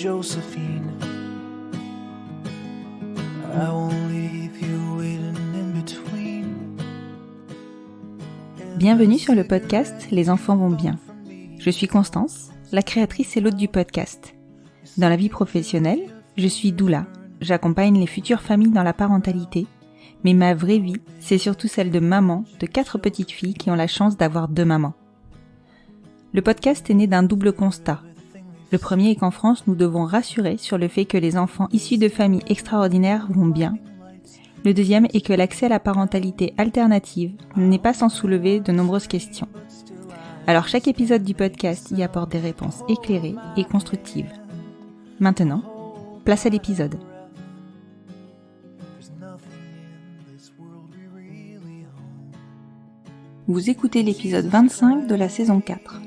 Josephine. I won't leave you waiting in between. Bienvenue sur le podcast Les enfants vont bien. Je suis Constance, la créatrice et l'hôte du podcast. Dans la vie professionnelle, je suis doula. J'accompagne les futures familles dans la parentalité, mais ma vraie vie, c'est surtout celle de maman de 4 petites filles qui ont la chance d'avoir 2 mamans. Le podcast est né d'un double constat. Le premier est qu'en France, nous devons rassurer sur le fait que les enfants issus de familles extraordinaires vont bien. Le deuxième est que l'accès à la parentalité alternative n'est pas sans soulever de nombreuses questions. Alors chaque épisode du podcast y apporte des réponses éclairées et constructives. Maintenant, place à l'épisode. Vous écoutez l'épisode 25 de la saison 4.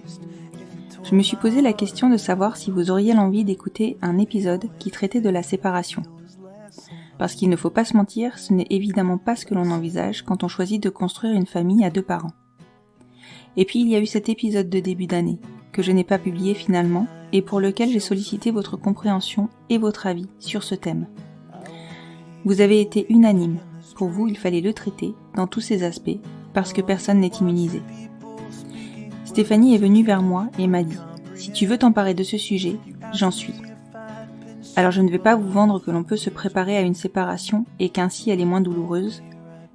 Je me suis posé la question de savoir si vous auriez l'envie d'écouter un épisode qui traitait de la séparation. Parce qu'il ne faut pas se mentir, ce n'est évidemment pas ce que l'on envisage quand on choisit de construire une famille à 2 parents. Et puis il y a eu cet épisode de début d'année, que je n'ai pas publié finalement, et pour lequel j'ai sollicité votre compréhension et votre avis sur ce thème. Vous avez été unanime, pour vous il fallait le traiter dans tous ses aspects, parce que personne n'est immunisé. Stéphanie est venue vers moi et m'a dit « Si tu veux t'emparer de ce sujet, j'en suis ». Alors je ne vais pas vous vendre que l'on peut se préparer à une séparation et qu'ainsi elle est moins douloureuse,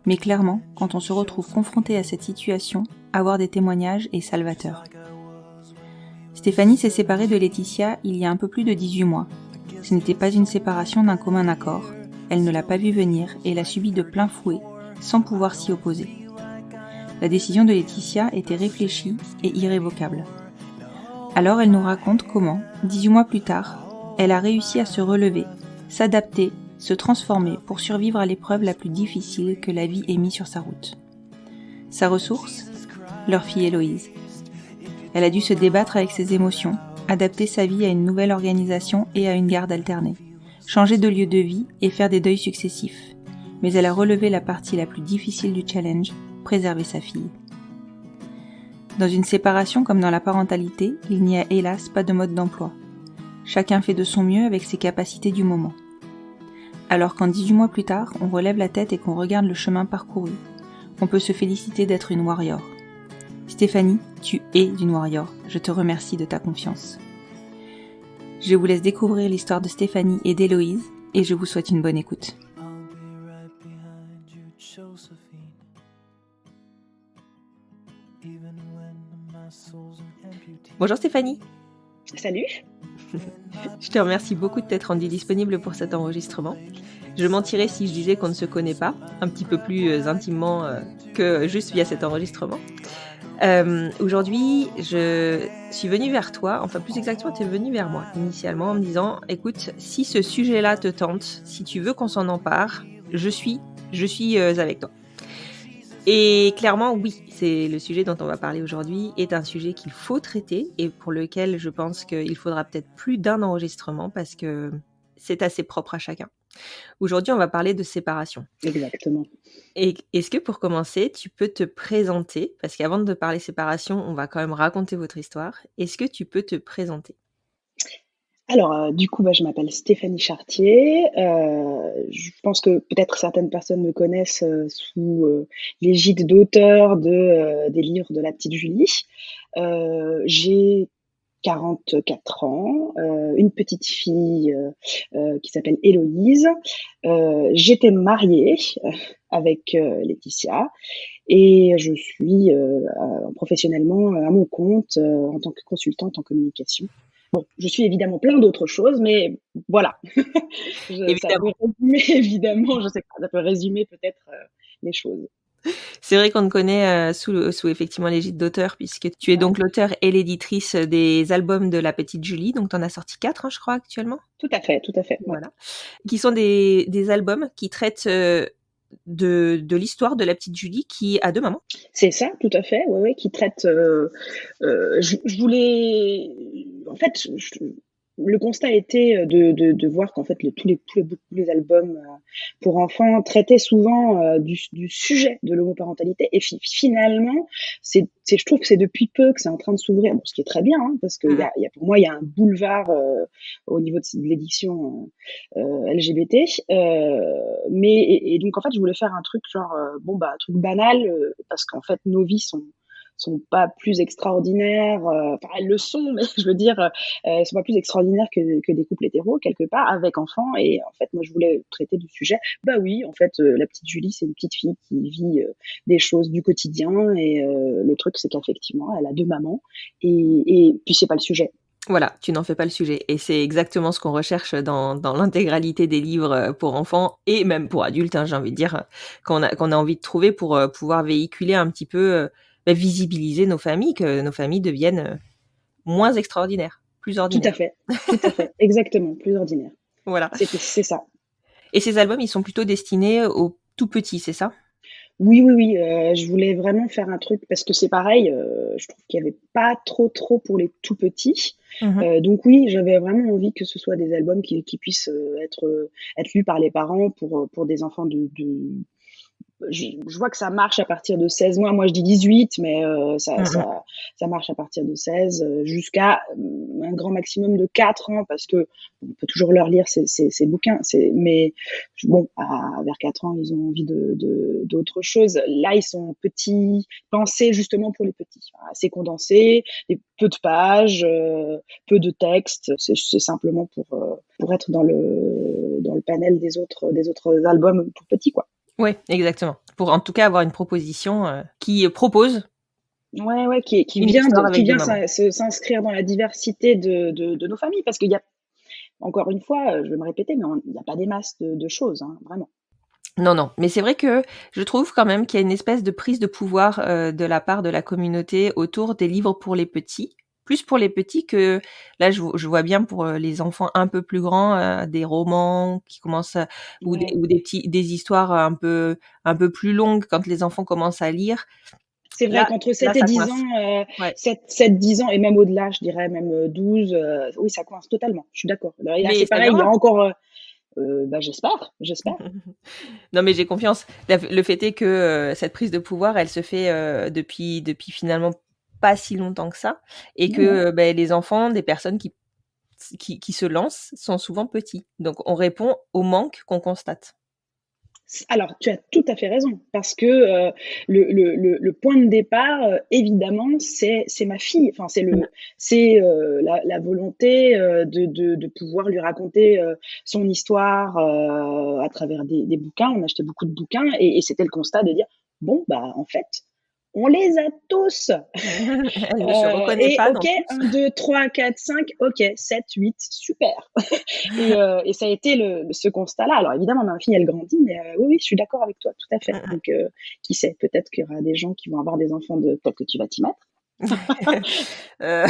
mais clairement, quand on se retrouve confronté à cette situation, avoir des témoignages est salvateur. Stéphanie s'est séparée de Laetitia il y a un peu plus de 18 mois. Ce n'était pas une séparation d'un commun accord, elle ne l'a pas vu venir et l'a subie de plein fouet, sans pouvoir s'y opposer. La décision de Laetitia était réfléchie et irrévocable. Alors elle nous raconte comment, 18 mois plus tard, elle a réussi à se relever, s'adapter, se transformer pour survivre à l'épreuve la plus difficile que la vie ait mise sur sa route. Sa ressource ? Leur fille Héloïse. Elle a dû se débattre avec ses émotions, adapter sa vie à une nouvelle organisation et à une garde alternée, changer de lieu de vie et faire des deuils successifs. Mais elle a relevé la partie la plus difficile du challenge, préserver sa fille. Dans une séparation comme dans la parentalité, il n'y a hélas pas de mode d'emploi. Chacun fait de son mieux avec ses capacités du moment. Alors qu'en 18 mois plus tard, on relève la tête et qu'on regarde le chemin parcouru, on peut se féliciter d'être une warrior. Stéphanie, tu es une warrior. Je te remercie de ta confiance. Je vous laisse découvrir l'histoire de Stéphanie et d'Héloïse et je vous souhaite une bonne écoute. Bonjour Stéphanie. Salut. Je te remercie beaucoup de t'être rendue disponible pour cet enregistrement. Je mentirais si je disais qu'on ne se connaît pas, un petit peu plus intimement que juste via cet enregistrement. Aujourd'hui, je suis venue vers toi, enfin plus exactement, tu es venue vers moi initialement en me disant « Écoute, si ce sujet-là te tente, si tu veux qu'on s'en empare, je suis avec toi ». Et clairement, oui, c'est le sujet dont on va parler aujourd'hui est un sujet qu'il faut traiter et pour lequel je pense qu'il faudra peut-être plus d'un enregistrement parce que c'est assez propre à chacun. Aujourd'hui, on va parler de séparation. Exactement. Et est-ce que pour commencer, tu peux te présenter, parce qu'avant de parler séparation, on va quand même raconter votre histoire. Est-ce que tu peux te présenter ? Alors, du coup, je m'appelle Stéphanie Chartier. Je pense que peut-être certaines personnes me connaissent sous l'égide d'auteur des livres de la petite Julie. J'ai 44 ans, une petite fille qui s'appelle Héloïse. J'étais mariée avec Laetitia et je suis professionnellement à mon compte en tant que consultante en communication. Bon, je suis évidemment plein d'autres choses, mais voilà. Évidemment. Évidemment, je sais pas, ça peut résumer peut-être les choses. C'est vrai qu'on te connaît sous effectivement l'égide d'auteur, puisque tu es donc l'auteur et l'éditrice des albums de la petite Julie, donc tu en as sorti 4, je crois, actuellement. Tout à fait. Voilà. Qui sont des albums qui traitent de l'histoire de la petite Julie qui a 2 mamans. C'est ça, tout à fait, qui traite. Je voulais, en fait, le constat était de voir qu'en fait tous les albums pour enfants traitaient souvent du sujet de l'homoparentalité. Et finalement, je trouve que c'est depuis peu que c'est en train de s'ouvrir, bon, ce qui est très bien, hein, parce que pour moi, il y a un boulevard au niveau de l'édition LGBT. Et donc, en fait, je voulais faire un truc genre, un truc banal, parce qu'en fait, nos vies sont pas plus extraordinaires, enfin elles le sont, mais je veux dire, elles sont pas plus extraordinaires que des couples hétéros quelque part avec enfants. Et en fait, moi, je voulais traiter du sujet. Bah oui, en fait, la petite Julie, c'est une petite fille qui vit des choses du quotidien, et le truc, c'est qu'effectivement, elle a 2 mamans, et puis c'est pas le sujet. Voilà, tu n'en fais pas le sujet. Et c'est exactement ce qu'on recherche dans l'intégralité des livres pour enfants et même pour adultes, hein, j'ai envie de dire, qu'on a envie de trouver pour pouvoir véhiculer un petit peu, visibiliser nos familles, que nos familles deviennent moins extraordinaires, plus Tout à ordinaires. fait, tout à fait, exactement, plus ordinaire. Voilà. C'est ça. Et ces albums, ils sont plutôt destinés aux tout petits, c'est ça? Oui, oui, oui, je voulais vraiment faire un truc parce que c'est pareil, je trouve qu'il y avait pas trop pour les tout petits. Mmh. Donc oui, j'avais vraiment envie que ce soit des albums qui puissent être lus par les parents pour des enfants je vois que ça marche à partir de 16 mois. Moi, je dis 18, mais Mmh. ça marche à partir de 16 jusqu'à un grand maximum de 4 ans, parce que on peut toujours leur lire ces bouquins. Mais bon, vers 4 ans, ils ont envie d'autre chose. Là, ils sont petits, pensés justement pour les petits. Assez condensés, peu de pages, peu de texte. C'est simplement pour être dans le panel des autres albums pour petits, quoi. Ouais, exactement. Pour en tout cas avoir une proposition, qui propose Ouais, qui une vient histoire avec des mamans. s'inscrire dans la diversité de nos familles, parce qu'il y a, encore une fois, je vais me répéter, mais il n'y a pas des masses de choses, hein, vraiment. Non, non, mais c'est vrai que je trouve quand même qu'il y a une espèce de prise de pouvoir, de la part de la communauté autour des livres pour les petits. Plus pour les petits que là, je vois bien pour, les enfants un peu plus grands, des romans qui commencent, Ouais. ou des histoires un peu plus longues quand les enfants commencent à lire. C'est vrai Là qu'entre là 7 et ça 10 coince. ans, Ouais. 7-10 ans et même au-delà, je dirais même 12, oui, ça coince totalement, je suis d'accord. Là, Mais c'est ça pareil, il y a viendra. encore, j'espère. Non, mais j'ai confiance. Le fait est que cette prise de pouvoir, elle se fait depuis finalement pas si longtemps que ça, et Non, non. que les enfants, des personnes qui se lancent, sont souvent petits. Donc on répond au manque qu'on constate. Alors, tu as tout à fait raison, parce que le point de départ, évidemment, c'est ma fille. Enfin, la volonté de pouvoir lui raconter son histoire à travers des bouquins. On achetait beaucoup de bouquins, et c'était le constat de dire, bon, bah, en fait, on les a tous. Elle ne se reconnaît Et pas dans OK, tous. 1, 2, 3, 4, 5, OK, 7, 8, super. Et ça a été ce constat-là. Alors évidemment, ma fille, elle grandit, mais oui, oui, je suis d'accord avec toi, tout à fait. Donc, qui sait, peut-être qu'il y aura des gens qui vont avoir des enfants peut-être que tu vas t'y mettre. Heu,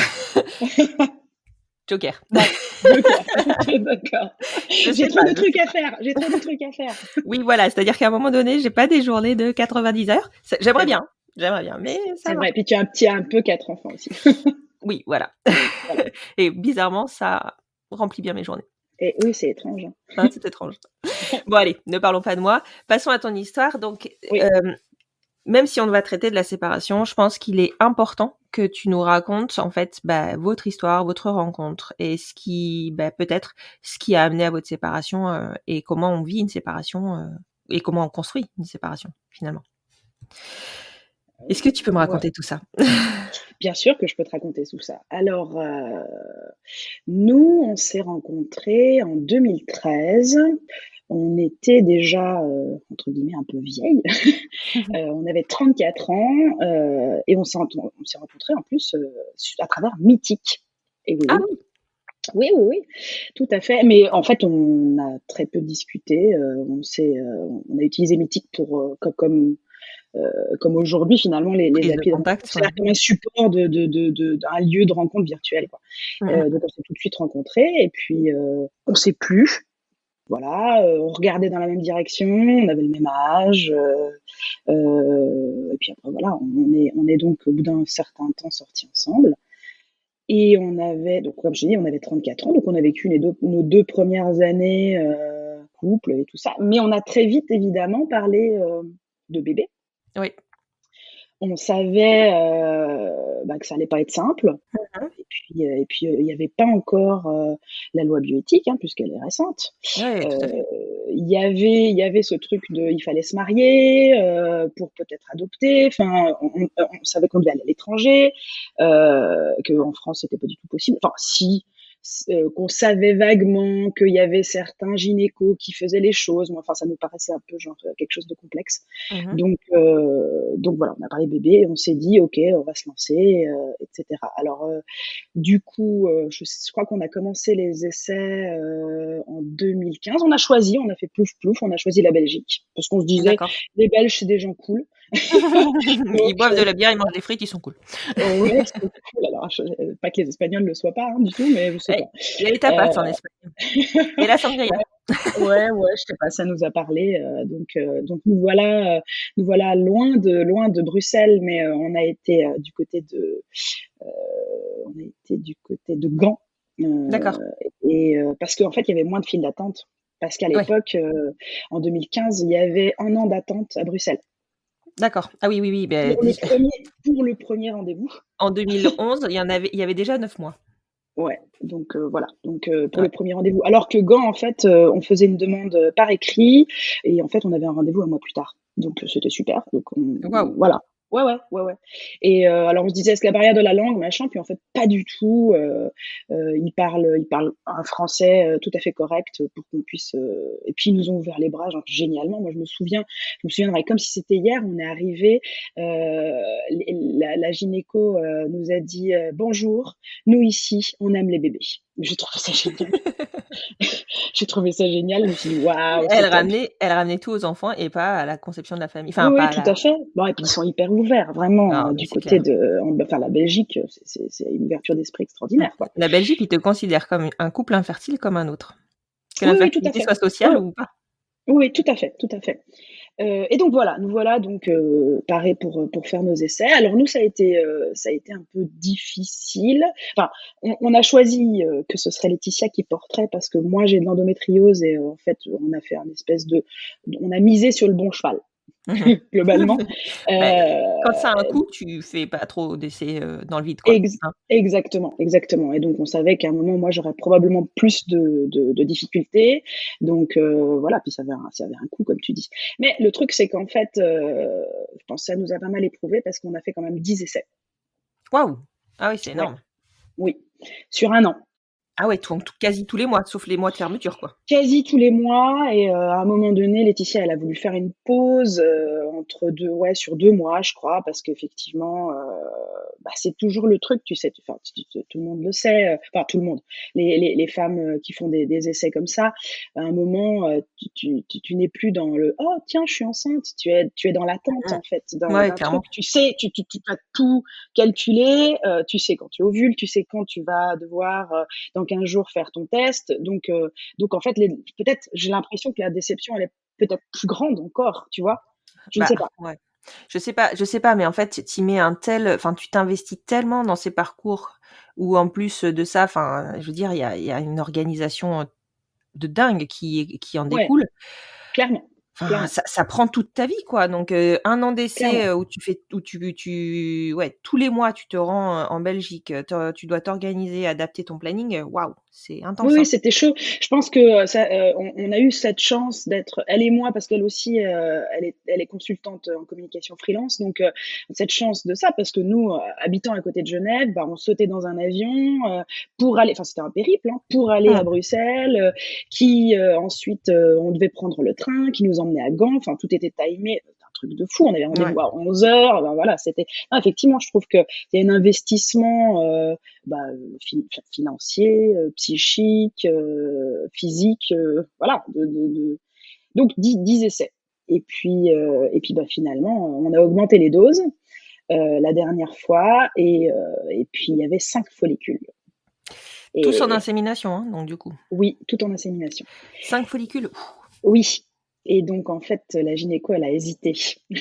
Joker. Joker, OK, d'accord. Je J'ai sais trop pas, de je trucs sais à pas. faire, j'ai trop de trucs à faire. Oui, voilà, c'est-à-dire qu'à un moment donné, j'ai pas des journées de 90 heures. C'est vrai, J'aimerais bien, mais ça c'est marche. vrai. Puis tu as un peu 4 enfants aussi. Oui, voilà. Voilà. Et bizarrement, ça remplit bien mes journées. Et oui, c'est étrange, hein. Hein, c'est étrange. Bon allez, ne parlons pas de moi. Passons à ton histoire. Donc, Oui. même si on va traiter de la séparation, je pense qu'il est important que tu nous racontes en fait, votre histoire, votre rencontre, et peut-être ce qui a amené à votre séparation, et comment on vit une séparation, et comment on construit une séparation finalement. Est-ce que tu peux me Ouais. raconter tout ça? Bien sûr que je peux te raconter tout ça. Alors, nous, on s'est rencontrés en 2013. On était déjà, entre guillemets, «un peu vieilles». On avait 34 ans, et on s'est rencontrés en plus, à travers Mythique. Et oui, Ah oui. oui! Oui, oui, oui, tout à fait. Mais en fait, on a très peu discuté, on a utilisé Mythique pour, comme aujourd'hui finalement les Prise de applis de rencontre, contact, ouais. c'est-à-dire comme un support d'un lieu de rencontre virtuel, quoi. Mmh mh. Donc on s'est tout de suite rencontrés, et puis, on s'est plu. Voilà, on regardait dans la même direction, on avait le même âge, et puis après voilà, on est donc au bout d'un certain temps sortis ensemble. Et on avait, donc comme je t'ai dit, on avait 34 ans, donc on a vécu nos 2 premières années, couple et tout ça. Mais on a très vite évidemment parlé, de bébé. Oui. On savait, que ça allait pas être simple. Mmh. Et puis, il y avait pas encore, la loi bioéthique, hein, puisqu'elle est récente. Ouais, tout à fait. Il y avait ce truc de il fallait se marier, pour peut-être adopter. Enfin, on savait qu'on devait aller à l'étranger, qu'en France, c'était pas du tout possible. Enfin si, qu'on savait vaguement qu'il y avait certains gynécos qui faisaient les choses, mais enfin, ça nous paraissait un peu genre, quelque chose de complexe. Mmh. Donc voilà, on a parlé bébé et on s'est dit: «OK, on va se lancer», et cetera. Alors, du coup, je crois qu'on a commencé les essais, en 2015. On a fait plouf plouf, on a choisi la Belgique parce qu'on se disait: D'accord. «Les Belges, c'est des gens cool». Ils Donc boivent de la bière, ils mangent des frites, ils sont cool. ouais, c'est cool. Alors pas que les Espagnols le soient pas, hein, du tout, mais je sais Et pas. il y a les tapas en Espagne et la sangria. Ouais, ouais, je sais pas, ça nous a parlé, donc nous voilà loin de Bruxelles, mais heu, on a été du côté de Gand, D'accord. parce qu'en fait, il y avait moins de files d'attente. Parce qu'à Ouais, l'époque, en 2015, il y avait 1 an d'attente à Bruxelles d'accord. Ah oui, oui, oui, beh, pour le déj premier pour le premier rendez-vous. en 2011, il y avait déjà 9 mois. Ouais, donc voilà, pour Ouais. le premier rendez-vous. Alors que Gand, en fait, on faisait une demande, par écrit et en fait, on avait un rendez-vous un mois plus tard. Donc c'était super, donc Waouh! voilà. Ouais, ouais, ouais, ouais et alors on se disait: «Est-ce que la barrière de la langue, machin?» Puis en fait, pas du tout, ils parlent un français, tout à fait correct, pour qu'on puisse, et puis ils nous ont ouvert les bras, genre génialement. Moi, je me souviendrai comme si c'était hier, on est arrivés, la gynéco, nous a dit, «Bonjour, nous ici, on aime les bébés». J'ai trouvé ça génial. J'ai trouvé ça génial. Je me suis dit: «Waouh, Elle c'est top». ramenait elle ramenait tout aux enfants et pas à la conception de la famille. Oui, Enfin, oui, pas à tout à la fait. Bon et puis ils sont hyper ouverts, vraiment, ah, mais du c'est côté clair. de enfin la Belgique, c'est une ouverture d'esprit Mmh. extraordinaire, quoi. La Belgique, ils te considèrent comme un couple infertile comme un autre. Que Oui, oui, tout à l'infertilité fait. soit Ouais, sociale ou pas. oui, tout à fait, tout à fait. Et donc voilà, nous voilà donc, parés pour faire nos essais. Alors nous, ça a été un peu difficile. Enfin, on a choisi, que ce serait Laetitia qui porterait parce que moi j'ai de l'endométriose et en fait, on a misé sur le bon cheval, Mmh. globalement. Beh, quand Heu ça a un coût, tu fais pas trop d'essais, dans le vide, quoi, Ex hein? Exactement, exactement et donc on savait qu'à un moment, moi, j'aurais probablement plus de difficultés donc voilà, puis ça avait un coût comme tu dis. Mais le truc, c'est qu'en fait, je pense que ça nous a pas mal éprouvés parce qu'on a fait quand même 10 essais. Waouh! Ah oui, c'est Ouais, énorme. oui, sur un an. Ah ouais, quasi tous les mois, sauf les mois de fermeture, quoi. Quasi tous les mois et à un moment donné, Laetitia, elle a voulu faire une pause, entre 2 ouais, sur 2 mois, je crois, parce qu'effectivement, c'est toujours le truc, tu sais, enfin, tout le monde le sait, enfin tout le monde, les femmes, qui font des essais comme ça, à un moment, tu n'es plus dans le: «Oh tiens, je suis enceinte», tu es dans l'attente, Mmh. en fait, Ouais, d'un truc. clairement. Tu sais, tu as tout calculé, tu sais quand tu ovules, tu sais quand tu vas devoir, dans 15 jours faire ton test, donc en fait, peut-être j'ai l'impression que la déception, elle est peut-être plus grande encore, tu vois? Je ne Bah, sais pas. ouais. Je sais pas, mais en fait, tu mets enfin, tu t'investis tellement dans ces parcours où en plus de ça, enfin, je veux dire, il y a une organisation, de dingue qui en Ouais, découle. clairement, Enfin, clairement, ça prend toute ta vie, quoi, donc 1 an d'essai, clairement. où tu ouais, tous les mois, tu te rends, en Belgique, tu dois t'organiser, adapter ton planning, waouh, c'est Oui, intense, oui, hein. c'était chaud. Je pense que, on a eu cette chance d'être elle et moi parce qu'elle aussi, elle est consultante en communication freelance, donc cette chance de ça parce que nous, habitant à côté de Genève, on sautait dans un avion, pour aller enfin, c'était un périple, hein, pour aller à Mmh. Bruxelles, qui, ensuite, on devait prendre le train qui nous emmenait à Gand, enfin tout était timé, c'était un truc de fou. On avait Ouais. rendez-vous à 11 heures. Voilà, c'était non, effectivement, je trouve qu'il y a un investissement, financier, psychique, physique, voilà, donc 10 essais et puis, finalement, on a augmenté les doses, la dernière fois et puis il y avait 5 follicules Tous en et insémination, hein, donc du coup. oui, tout en insémination. 5 follicules? Oui Et donc, en fait, la gynéco, elle a hésité.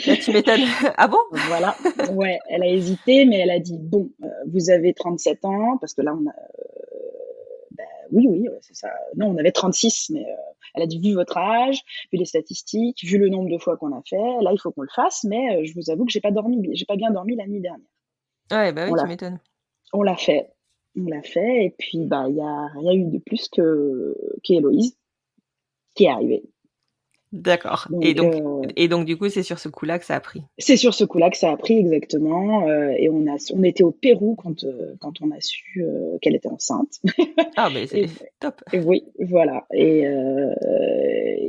Ah, tu m'étonnes. Ah bon? Voilà, ouais, elle a hésité, mais elle a dit: «Bon, vous avez 37 ans», parce que là, on a, oui, oui, ouais, c'est ça. Non, on avait 36, mais elle a dit: «Vu votre âge, vu les statistiques, vu le nombre de fois qu'on a fait, là, il faut qu'on le fasse, mais je vous avoue que j'ai pas bien dormi la nuit dernière». Ouais, bah, On oui, tu l'a m'étonnes. on l'a fait, on l'a fait et puis, bah, il y a rien eu de plus qu'Héloïse qui est arrivée. D'accord Donc et donc du coup, c'est sur ce coup-là que ça a pris? c'est sur ce coup-là que ça a pris exactement, et on était au Pérou quand on a su, qu'elle était enceinte. Ah, beh, c'est et top. et oui, voilà, et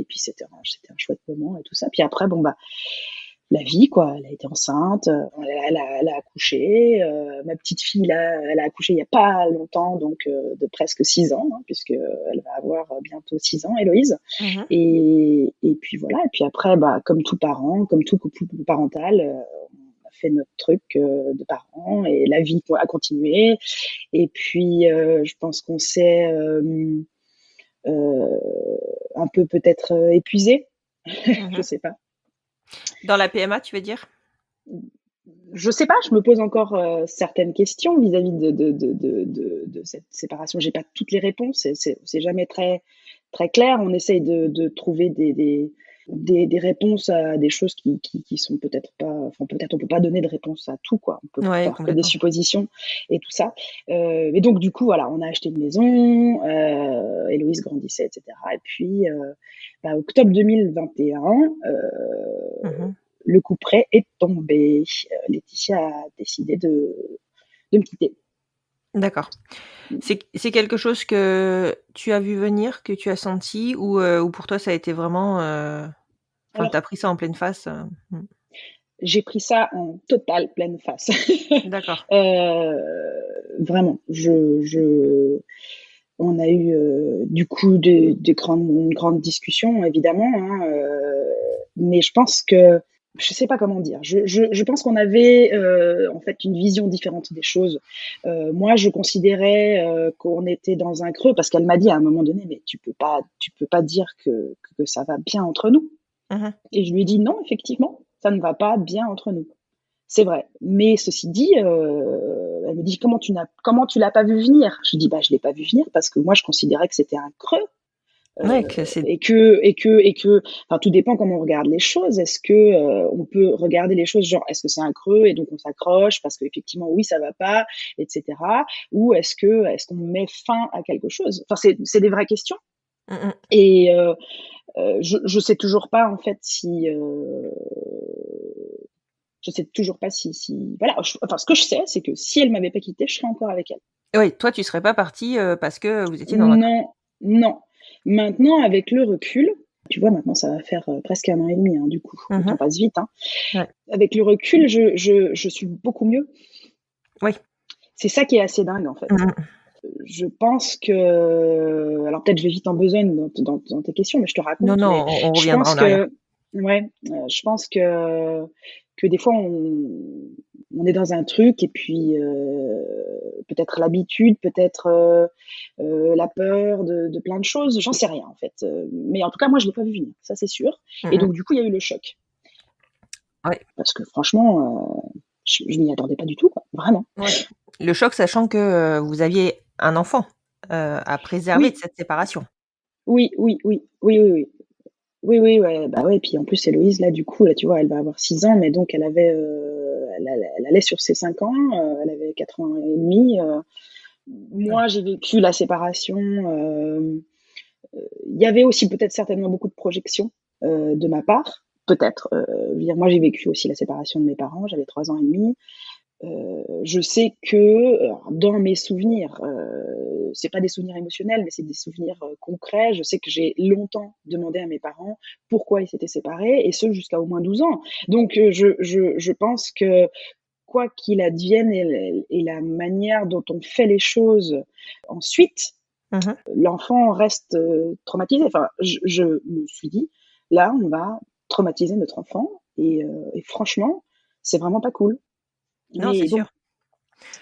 puis c'était un chouette moment et tout ça. Puis après, bon, bah, la vie quoi, elle a été enceinte, elle a accouché, ma petite fille là, elle a accouché il y a pas longtemps, donc de presque 6 ans, hein, puisqu'elle va avoir bientôt 6 ans, Héloïse. Mmh. Et puis voilà, et puis après, bah, comme tout parent, comme tout couple parental, on a fait notre truc, de parents, et la vie a continué. Et puis, je pense qu'on s'est, heu, un peu peut-être, épuisés, je Mmh. sais pas. Dans la PMA, tu veux dire? Je sais pas, je me pose encore, certaines questions vis-à-vis de cette séparation. J'ai pas toutes les réponses, c'est jamais très clair. On essaye de trouver des réponses à des choses qui sont peut-être pas, enfin, peut-être on peut pas donner de réponse à tout, quoi. On peut Ouais, faire que des complètement. suppositions et tout ça. Et donc du coup, voilà, on a acheté une maison, Héloïse grandissait et cetera, et puis, bah, octobre 2021, Mmh. le couperet est tombé. Laetitia a décidé de me quitter. D'accord. C'est quelque chose que tu as vu venir, que tu as senti ou pour toi ça a été vraiment, enfin, tu Alors, as pris ça en pleine face, Mmh. j'ai pris ça en totale pleine face. D'accord. Vraiment, on a eu, du coup une grande discussion évidemment, hein, mais je pense que je sais pas comment dire. Je pense qu'on avait, en fait une vision différente des choses. Moi je considérais, qu'on était dans un creux, parce qu'elle m'a dit à un moment donné: «Mais tu peux pas dire que ça va bien entre nous». Mmh. Et je lui ai dit: «Non, effectivement, ça ne va pas bien entre nous. C'est vrai. Mais ceci dit», elle me dit: «Comment tu l'as pas vu venir?» Je lui dis: «Bah, je l'ai pas vu venir parce que moi je considérais que c'était un creux, Ouais, que c'est et que enfin, tout dépend comment on regarde les choses. Est-ce que, on peut regarder les choses genre, est-ce que c'est un creux et donc on s'accroche parce qu'effectivement, oui, ça va pas, et cetera? Ou est-ce qu'on met fin à quelque chose?» Enfin, c'est des vraies questions. mmh mh. Et je sais toujours pas en fait si, je sais toujours pas si voilà, enfin ce que je sais, c'est que si elle m'avait pas quittée, je serais encore avec elle. Oui, toi tu serais pas partie, parce que vous étiez dans un creux. Non, non. Maintenant avec le recul, tu vois, maintenant ça va faire, presque 1 an et demi, hein, du coup, le temps Mmh. passe vite, hein. Ouais. Avec le recul, je suis beaucoup mieux. Oui. C'est ça qui est assez dingue en fait. Mmh mh. Je pense que, alors peut-être je vais vite en besogne dans tes questions, mais je te Non, raconte, non, mais on je reviendra pense en arrière. que ouais, je pense que des fois on est dans un truc et puis, peut-être l'habitude, peut-être, la peur de plein de choses, j'en sais rien en fait, mais en tout cas moi je l'ai pas vu venir, ça c'est sûr. Mmh Et mh. donc du coup il y a eu le choc, Ouais, parce que franchement, je m'y attendais pas du tout quoi, vraiment. ouais. Le choc sachant que, vous aviez un enfant, à préserver de Oui, cette séparation. oui, oui, oui, oui, oui, oui. Oui, oui, ouais, bah, ouais, puis en plus Héloïse là, du coup, là, tu vois, elle va avoir 6 ans, mais donc elle allait sur ses 5 ans, elle avait 4 ans et demi. Ouais. Moi, j'ai vécu la séparation, il y avait aussi peut-être certainement beaucoup de projections, de ma part, peut-être, je veux dire, moi, j'ai vécu aussi la séparation de mes parents, j'avais 3 ans et demi. Je sais que, alors dans mes souvenirs, c'est pas des souvenirs émotionnels, mais c'est des souvenirs, concrets. Je sais que j'ai longtemps demandé à mes parents pourquoi ils s'étaient séparés, et ce jusqu'à au moins 12 ans. Donc, je pense que quoi qu'il advienne, et la manière dont on fait les choses ensuite, Mmh mh. l'enfant reste, traumatisé. Enfin, je me suis dit: «Là, on va traumatiser notre enfant», et franchement, c'est vraiment pas cool. Non, c'est Mais bon, sûr.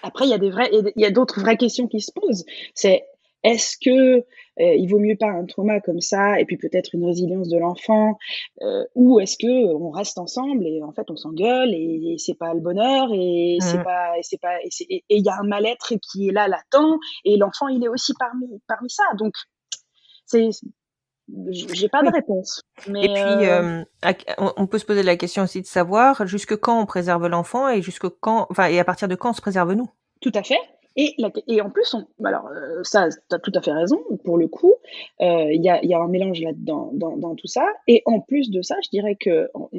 après, il y a d'autres vraies questions qui se posent. C'est Est-ce que il vaut mieux pas un trauma comme ça et puis peut-être une résilience de l'enfant, ou est-ce que on reste ensemble et en fait on s'engueule et c'est pas le bonheur et c'est Mmh. pas et c'est pas et il y a un mal-être qui est là latent et l'enfant il est aussi parmi ça donc c'est j'ai pas de Oui réponse et mais puis, à q on peut se poser la question aussi de savoir jusque quand on préserve l'enfant et jusque quand enfin et à partir de quand on se préserve nous? tout à fait. Et en plus, alors ça, tu as tout à fait raison, pour le coup, il y a un mélange là-dedans, dans tout ça. Et en plus de ça, je dirais on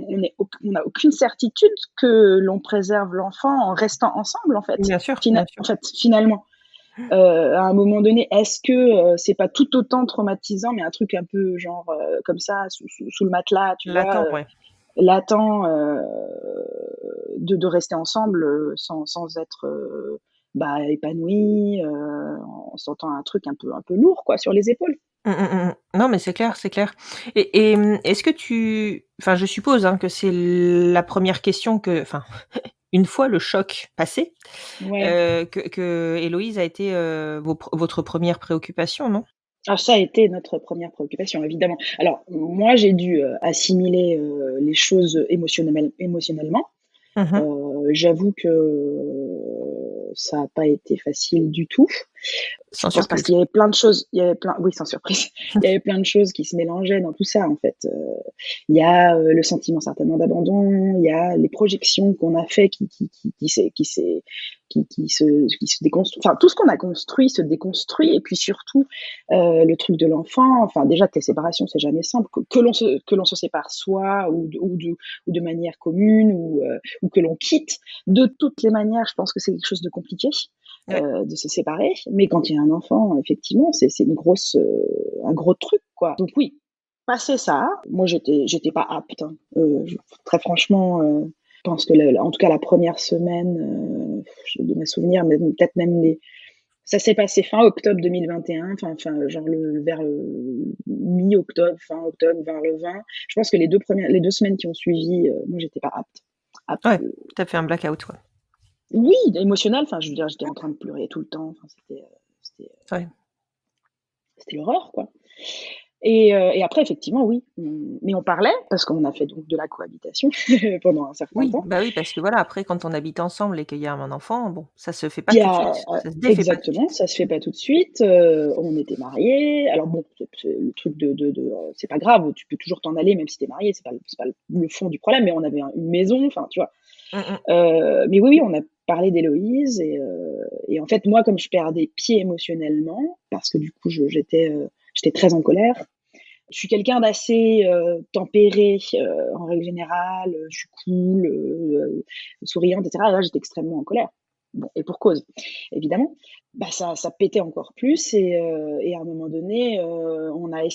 n'a aucune certitude que l'on préserve l'enfant en restant ensemble, en fait. Bien sûr, bien sûr. Finalement, à un moment donné, est-ce que c'est pas tout autant traumatisant, mais un truc un peu genre comme ça, sous le matelas, tu vois, L'attend, ouais. latent, de rester ensemble sans être épanoui, en sentant un truc un peu lourd quoi sur les épaules. Non, mais c'est clair, c'est clair et est-ce que tu enfin, je suppose, hein, que c'est la première question que enfin, une fois le choc passé, Ouais. que Héloïse a été, votre première préoccupation, non? Alors ça a été notre première préoccupation évidemment. Alors moi j'ai dû assimiler les choses émotionnellement. Mmh mh. J'avoue que ça a pas été facile du tout. Je Sans pense parce surprise. qu'il y avait plein de choses, il y avait plein, oui, sans surprise, il y avait plein de choses qui se mélangeaient dans tout ça en fait. Il y a le sentiment certainement d'abandon, il y a les projections qu'on a fait qui se déconstruit. Enfin, tout ce qu'on a construit se déconstruit et puis surtout le truc de l'enfant. Enfin, déjà tes séparations c'est jamais simple, que l'on se sépare soi ou de manière commune ou que l'on quitte. De toutes les manières, je pense que c'est quelque chose de compliqué Ouais. de se séparer. Mais quand il y a un enfant, effectivement, c'est un gros truc, quoi. Donc oui, passé ça, moi j'étais pas apte. Hein. Très franchement, je pense que en tout cas la première semaine, de mes souvenirs, mais peut-être même ça s'est passé fin octobre 2021, enfin genre vers mi-octobre, fin octobre, vers le 20. Je pense que les 2 semaines qui ont suivi, moi j'étais pas apte. Apte, Ouais, tu as fait un blackout, quoi. oui, émotionnel. Enfin, je veux dire, j'étais en train de pleurer tout le temps. Enfin, c'était, Ouais. c'était l'horreur, quoi. Et après, effectivement, oui, mais on parlait parce qu'on a fait donc de la cohabitation pendant un certain Oui, temps. bah, oui, parce que voilà, après quand on habite ensemble et qu'il y a un enfant, bon, ça se fait pas Il y tout de a suite, ça se défait pas tout de exactement, suite. ça se fait pas tout de suite. On était mariés. Alors bon, c'est le truc c'est pas grave, tu peux toujours t'en aller même si tu es marié, c'est pas le fond du problème, mais on avait une maison, enfin, tu vois. Mmh mh. Mais oui, oui, on a parlé d'Héloïse et en fait, moi, comme je perdais pied émotionnellement, parce que du coup, j'étais très en colère. Je suis quelqu'un d'assez tempéré en règle générale. Je suis cool, souriante, etc. Et là, j'étais extrêmement en colère. Bon, et pour cause, évidemment. Bah, ça pétait encore plus et à un moment donné, on est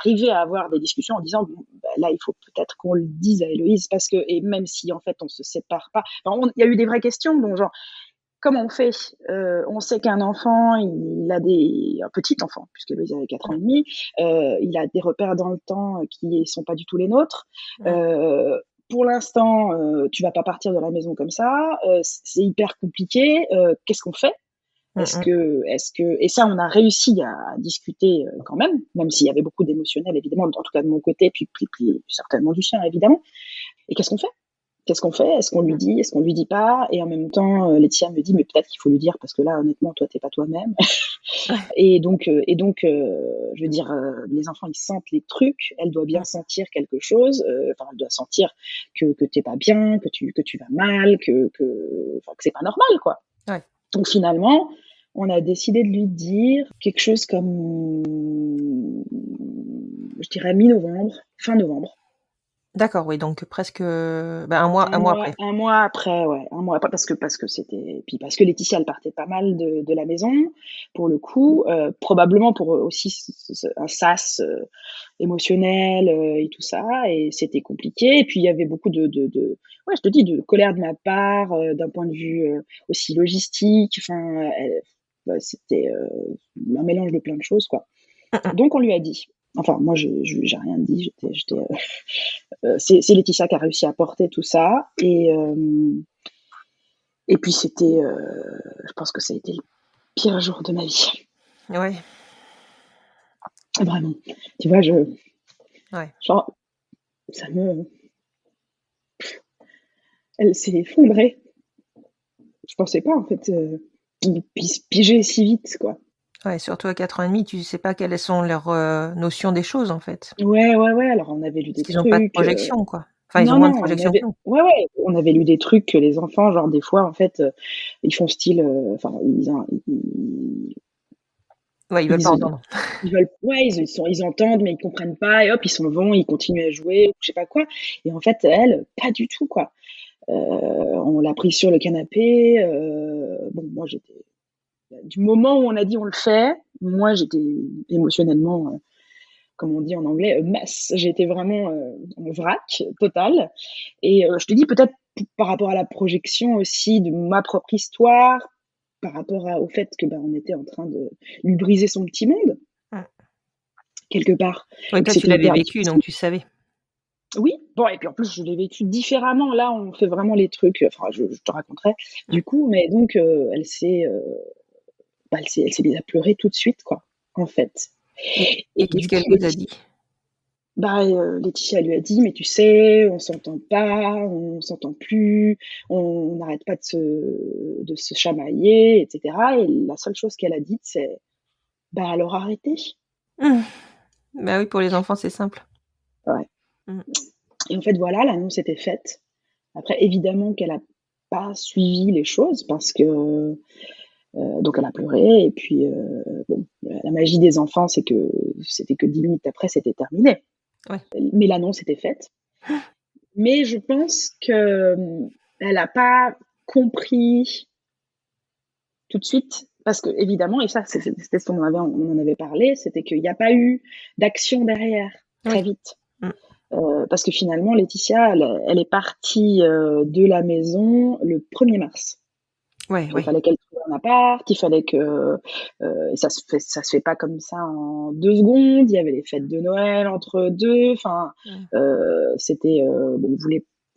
arrivé à avoir des discussions en disant bon, bah, là, il faut peut-être qu'on le dise à Héloïse parce que et même si en fait on se sépare pas. Enfin, il y a eu des vraies questions, donc genre comment on fait? On sait qu'un enfant, il a un petit enfant, puisque Louise avait 4 ans et demi, il a des repères dans le temps qui sont pas du tout les nôtres. Mmh. Heu, pour l'instant, tu vas pas partir de la maison comme ça, c'est hyper compliqué, qu'est-ce qu'on fait? Mmh mh. Et ça, on a réussi à discuter quand même s'il y avait beaucoup d'émotionnel évidemment, en tout cas de mon côté, puis certainement du sien évidemment. Et qu'est-ce qu'on fait? Qu'est-ce qu'on fait? Est-ce qu'on lui Mmh. dit? Est-ce qu'on lui dit pas? Et en même temps, Laetitia me dit: «Mais peut-être qu'il faut lui dire parce que là, honnêtement, toi, tu es pas toi-même». Ouais. Je veux dire, les enfants, ils sentent les trucs. Elle doit bien Mmh. sentir quelque chose, enfin, elle doit sentir que tu es pas bien, que tu vas mal, enfin, que c'est pas normal, quoi. Ouais. Donc finalement, on a décidé de lui dire quelque chose comme, je dirais mi-novembre, fin novembre. D'accord, oui, donc presque, bah, 1 mois après. Un mois après, ouais, un mois après parce que c'était puis parce que Laetitia, elle partait pas mal de la maison, pour le coup, probablement pour, aussi un sas, émotionnel, et tout ça et c'était compliqué et puis il y avait beaucoup de ouais, je te dis, de colère de ma part, d'un point de vue, aussi logistique, enfin, c'était, un mélange de plein de choses, quoi. Mmh mh. Donc on lui a dit. Enfin, moi, j'ai rien dit, c'est Laetitia qui a réussi à porter tout ça et puis c'était, je pense que ça a été le pire jour de ma vie. Ouais, Vraiment. Tu vois, ouais. genre, ça me elle s'est effondrée. Je pensais pas en fait, qu'ils puissent piger si vite, quoi. Ouais, surtout à 4 ans et demi, tu sais pas quelles sont leurs, notions des choses, en fait. Ouais, ouais, ouais, alors on avait lu Parce des qu'ils ont pas de trucs, projection, quoi. Enfin, ils ont non, moins de non, on projection que avait nous. ouais, ouais, on avait lu des trucs que les enfants, genre des fois en fait, ils font style, enfin Ouais, ils veulent pas ils entendre. ils veulent ouais, ils entendent mais ils comprennent pas et hop, ils s'en vont, ils continuent à jouer ou je sais pas quoi et en fait, elle, pas du tout, quoi. On l'a prise sur le canapé, bon moi j'étais du moment où on a dit: «On le fait», moi j'étais émotionnellement, comme on dit en anglais, mess. J'étais vraiment, en vrac total et je te dis peut-être par rapport à la projection aussi de ma propre histoire, par rapport au fait que, bah, on était en train de lui briser son petit monde, Mmh. quelque part Ouais, et que toi, tu c'était l'avais hyper vécu, difficile. donc tu savais. Oui, bon et puis en plus je l'ai vécu différemment. Là, on fait vraiment les trucs, enfin je te raconterai Mmh. du coup, mais donc elle s'est mise à pleurer tout de suite quoi, en fait Et et qu'est-ce du qu'elle coup vous a dit? bah, Laetitia lui a dit: «Mais tu sais, on s'entend pas, on s'entend plus, on n'arrête pas de se chamailler et cetera» et la seule chose qu'elle a dite, c'est: «Bah, alors arrêtez». Mmh. Bah, oui, pour les enfants, c'est simple. Ouais Mmh. et en fait, voilà, l'annonce était faite. Après évidemment qu'elle a pas suivi les choses parce que, donc elle a pleuré et puis, bon, la magie des enfants, c'est que c'était que 10 minutes après, c'était terminé. Ouais. Mais l'annonce était faite. Mais je pense que, elle a pas compris tout de suite parce qu'évidemment et ça c'était ce on en avait parlé, c'était qu'il y a pas eu d'action derrière, Oui. très vite. Mmh. Parce que finalement Laetitia, elle est partie, de la maison le 1er mars. Ouais, Il ouais. fallait qu'elle trouve un appart, il fallait que, ça se fait pas comme ça en 2 secondes. Il y avait les fêtes de Noël entre 2, enfin, Mmh. c'était, bon,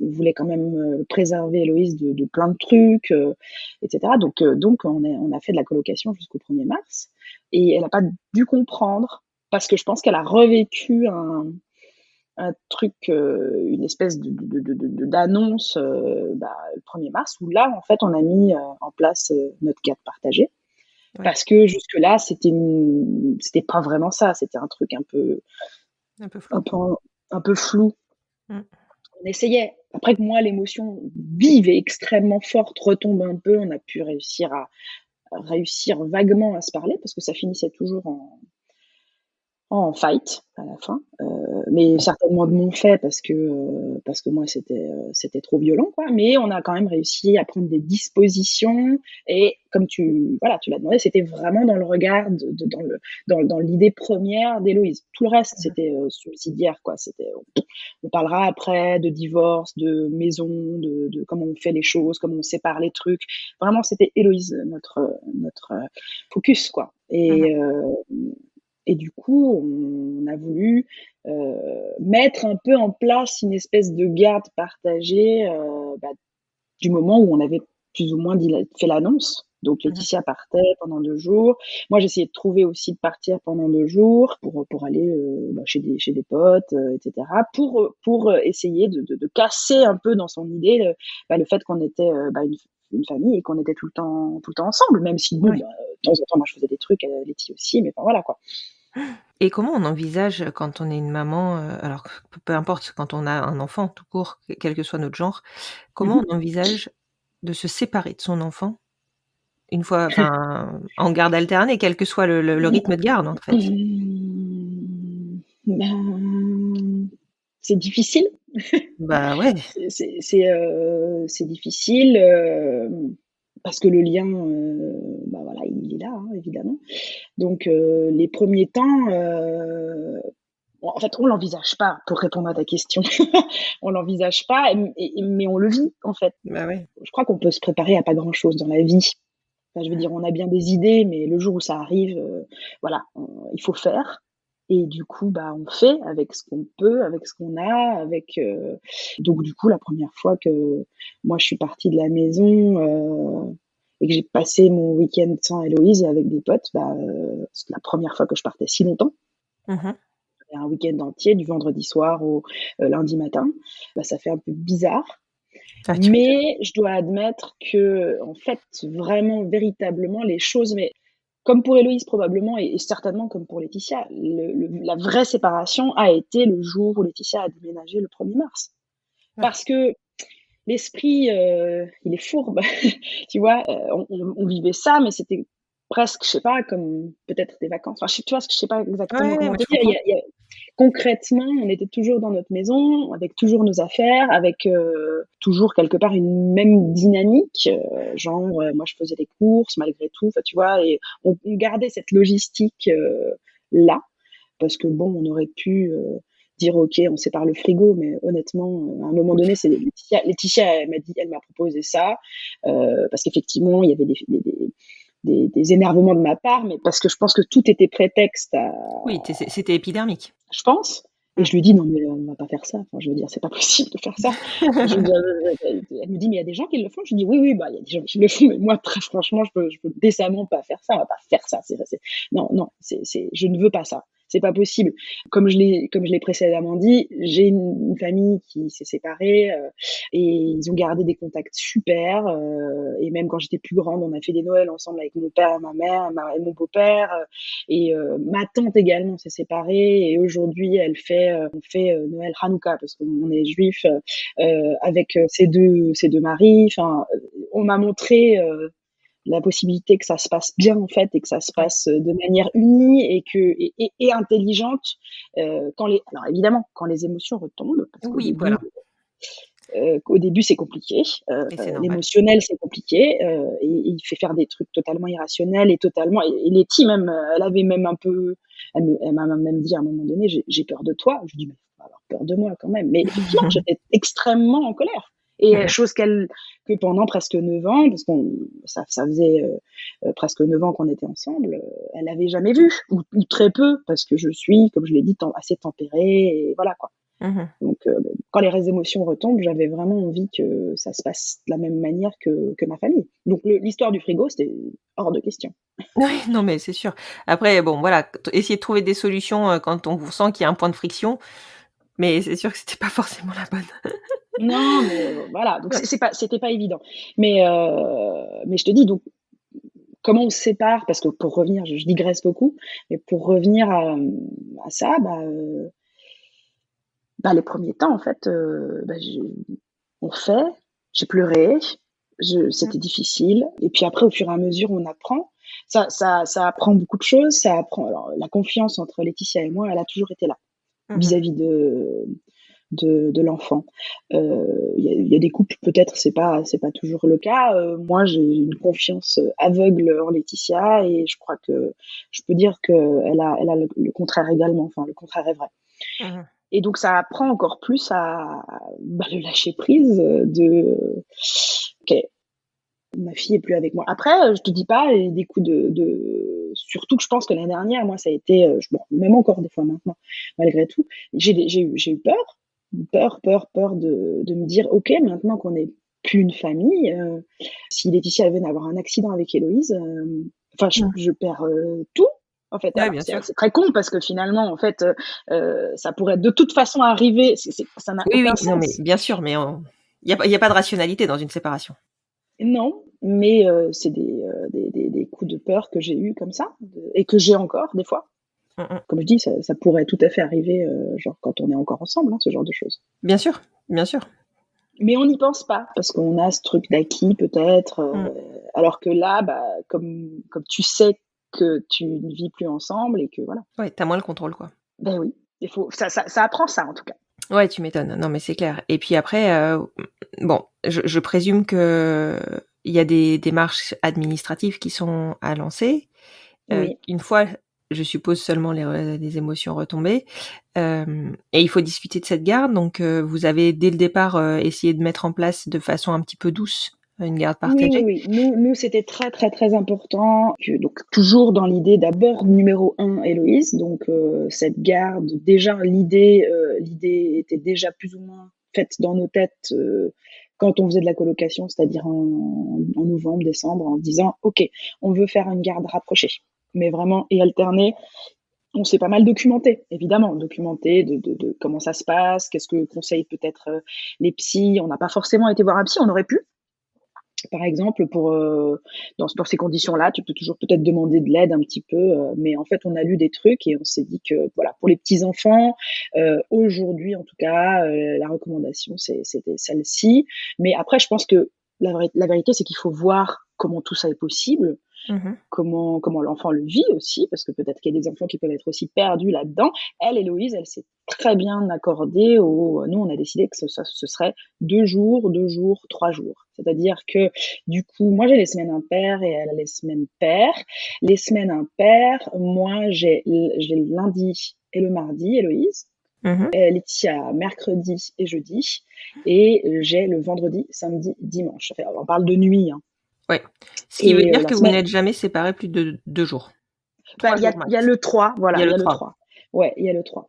on voulait quand même, préserver Héloïse de plein de trucs, et cetera. Donc on a fait de la colocation jusqu'au 1er mars et elle a pas dû comprendre parce que je pense qu'elle a revécu un truc, une espèce d'annonce, bah, le 1er mars où là, en fait, on a mis, en place, notre garde partagée. Ouais, Parce que jusque-là, c'était pas vraiment ça, c'était un truc un peu un flou. peu un peu flou. Mmh. On essayait. Après que moi, l'émotion vive et extrêmement forte retombe un peu, on a pu réussir vaguement à se parler parce que ça finissait toujours en fight à la fin, mais certainement de mon fait parce que moi c'était trop violent quoi. Mais on a quand même réussi à prendre des dispositions et comme tu l'as demandé, c'était vraiment dans le regard dans l'idée première d'Héloïse. Tout le reste Mmh. c'était, subsidiaire quoi, c'était, on parlera après de divorce, de maison, de comment on fait les choses, comment on sépare les trucs. Vraiment c'était Héloïse notre, focus quoi Mmh. et du coup, on a voulu, mettre un peu en place une espèce de garde partagée, bah, du moment où on avait plus ou moins fait l'annonce. Donc Mmh. Laetitia partait pendant 2 jours. Moi, j'essayais de trouver aussi de partir pendant 2 jours pour aller, bah, chez des potes, et cetera, pour essayer de casser un peu dans son idée le fait qu'on était, bah, une famille et qu'on était tout le temps ensemble, même si bon, Ouais. bah, de temps en temps, moi, je faisais des trucs, Letty aussi, mais enfin voilà, quoi. Et comment on envisage quand on est une maman, alors peu importe, quand on a un enfant tout court, quel que soit notre genre, comment Mmh on envisage de se séparer de son enfant une fois enfin, en garde alternée, quel que soit le rythme de garde, en fait? Ben, c'est difficile. Bah, ouais. C'est difficile, parce que le lien, bah, voilà, il est là, hein, évidemment. Donc les premiers temps, en fait, on l'envisage pas, pour répondre à ta question. On l'envisage pas mais on le vit, en fait. Bah, ouais. Je crois qu'on peut se préparer à pas grand-chose dans la vie. Enfin, je veux dire, on a bien des idées, mais le jour où ça arrive, voilà, il faut faire. Et du coup, bah, on fait avec ce qu'on peut, avec ce qu'on a, donc du coup, la première fois que moi je suis partie de la maison, et que j'ai passé mon week-end sans Héloïse et avec des potes, c'est la première fois que je partais si longtemps. Mmh. Un week-end entier, du vendredi soir au lundi matin. Ça fait un peu bizarre. Ah, tu m'étonnes. Mais je dois admettre que, en fait, vraiment, véritablement, les choses, mais comme pour Héloïse probablement, et certainement comme pour Laetitia, la vraie séparation a été le jour où Laetitia a déménagé le 1er mars. Ouais. Parce que l'esprit, il est fourbe, tu vois. On vivait ça, mais c'était presque, je sais pas, comme peut-être des vacances. Enfin, tu vois, je sais pas exactement Ouais, comment ouais, te je dire. comprends. Concrètement, on était toujours dans notre maison, avec toujours nos affaires, avec toujours quelque part une même dynamique, genre moi je faisais les courses malgré tout, tu vois, et on gardait cette logistique là, parce que bon, on aurait pu dire ok, on sépare le frigo, mais honnêtement, à un moment donné, c'est Laetitia elle m'a proposé ça, parce qu'effectivement, il y avait des énervements de ma part, mais parce que je pense que tout était prétexte à, Oui, c'était épidermique. je pense. Et Mmh. je lui dis, non, mais on va pas faire ça. Enfin, je veux dire, c'est pas possible de faire ça. Je veux dire, elle me dit, mais il y a des gens qui le font. Je lui dis, oui, oui, il y a des gens qui le font, mais moi, très franchement, je peux décemment pas faire ça. On va pas faire ça. Non, non, je ne veux pas ça. C'est pas possible. Comme je l'ai précédemment dit, j'ai une famille qui s'est séparée, et ils ont gardé des contacts super. Et même quand j'étais plus grande, on a fait des Noëls ensemble avec mon père, ma mère, et mon beau-père. Et ma tante également s'est séparée, et aujourd'hui on fait Noël Hanouka parce qu'on est juif, avec ses deux maris. Enfin, on m'a montré la possibilité que ça se passe bien en fait, et que ça se Ouais. passe de manière unie et intelligente, alors évidemment quand les émotions retombent, parce qu'au Oui, début voilà, qu'au début c'est compliqué, et c'est normal. l'émotionnel c'est compliqué, et il fait faire des trucs totalement irrationnels et totalement, et Letty même, elle avait même un peu, elle m'a même dit à un moment donné, j'ai peur de toi. Je lui dis, mais faut pas avoir peur de moi quand même. Mais effectivement, j'étais extrêmement en colère. Et Mmh. chose que pendant presque 9 ans, parce qu'on ça faisait presque 9 ans qu'on était ensemble, elle avait jamais vu, ou très peu, parce que je suis, comme je l'ai dit, assez tempérée, et voilà quoi. Mmh. Donc, quand les émotions retombent, j'avais vraiment envie que ça se passe de la même manière que ma famille. Donc, l'histoire du frigo, c'était hors de question. Ouais, non, mais c'est sûr. Après, bon, voilà, essayer de trouver des solutions, quand on vous sent qu'il y a un point de friction, mais c'est sûr que c'était pas forcément la bonne. Non, mais voilà, donc Ouais. c'était pas évident. Mais je te dis, donc, comment on se sépare? Parce que pour revenir, je digresse beaucoup, mais pour revenir à ça, les premiers temps, en fait, on fait, j'ai pleuré, Mmh. c'était difficile. Et puis après, au fur et à mesure, on apprend. Ça apprend beaucoup de choses. Ça apprend. Alors, la confiance entre Laetitia et moi, elle a toujours été là Mmh. vis-à-vis de l'enfant. Il y a des couples, peut-être, c'est pas toujours le cas. Moi, j'ai une confiance aveugle en Laetitia, et je crois que je peux dire elle a le contraire également. Enfin, le contraire est vrai. Mmh. Et donc ça apprend encore plus à le lâcher prise, de ok, ma fille est plus avec moi. Après, je te dis pas, des coups surtout que je pense que l'année dernière, moi, ça a été, bon, même encore des fois maintenant, malgré tout, j'ai eu peur de me dire, ok, maintenant qu'on n'est plus une famille, si Laetitia elle venait d'avoir un accident avec Héloïse, enfin, Mmh. je perds tout. En fait, Ouais, alors bien sûr. c'est très con parce que finalement, en fait, ça pourrait de toute façon arriver. Ça n'a Oui, oui, aucun non, mais sens. bien sûr, mais il y a pas de rationalité dans une séparation. Non, mais c'est des coups de peur que j'ai eus comme ça, et que j'ai encore des fois. Mmh mh. Comme je dis, ça pourrait tout à fait arriver, genre quand on est encore ensemble, hein, ce genre de choses. Bien sûr, bien sûr. Mais on n'y pense pas parce qu'on a ce truc d'acquis peut-être, Mmh. alors que là, comme tu sais que tu ne vis plus ensemble et que voilà. Ouais, tu as moins le contrôle, quoi. Ben oui, il faut ça apprend ça en tout cas. Ouais, tu m'étonnes. Non, mais c'est clair. Et puis après, bon, je présume qu'il y a des démarches administratives qui sont à lancer. Oui. Une fois, je suppose, seulement les émotions retombées, et il faut discuter de cette garde. Donc, vous avez dès le départ, essayé de mettre en place de façon un petit peu douce, une garde Oui, oui, partagée? oui. Nous, c'était très, très, très important que, donc, toujours dans l'idée d'abord, numéro un, Héloïse. Donc, cette garde, déjà, l'idée était déjà plus ou moins faite dans nos têtes, quand on faisait de la colocation, c'est-à-dire en novembre, décembre, en se disant, OK, on veut faire une garde rapprochée, mais vraiment et alterner. On s'est pas mal documenté, évidemment, documenté de comment ça se passe, qu'est-ce que conseillent peut-être les psys. On n'a pas forcément été voir un psy, on aurait pu. Par exemple, pour ces conditions-là, tu peux toujours peut-être demander de l'aide un petit peu, mais en fait, on a lu des trucs et on s'est dit que voilà, pour les petits enfants, aujourd'hui en tout cas, la recommandation c'était celle-ci. Mais après, je pense que la vérité, c'est qu'il faut voir comment tout ça est possible, Mmh. comment l'enfant le vit aussi, parce que peut-être qu'il y a des enfants qui peuvent être aussi perdus là-dedans. Elle, Héloïse, elle s'est très bien accordée nous, on a décidé que ce serait 2 jours, 3 jours. C'est-à-dire que, du coup, moi, j'ai les semaines impaires et elle a les semaines paires. Les semaines impaires, moi, j'ai le lundi et le mardi, Héloïse. Mmh. Laetitia, mercredi et jeudi. Et j'ai le vendredi, samedi, dimanche. Enfin, on parle de nuit, hein. Ouais. Ce qui veut Et dire la que vous semaine, n'êtes jamais séparés plus de 2 jours. bah, 3 jours il y a max. le 3, Il voilà, y a il le y a le 3. 3. Ouais, il y a le 3.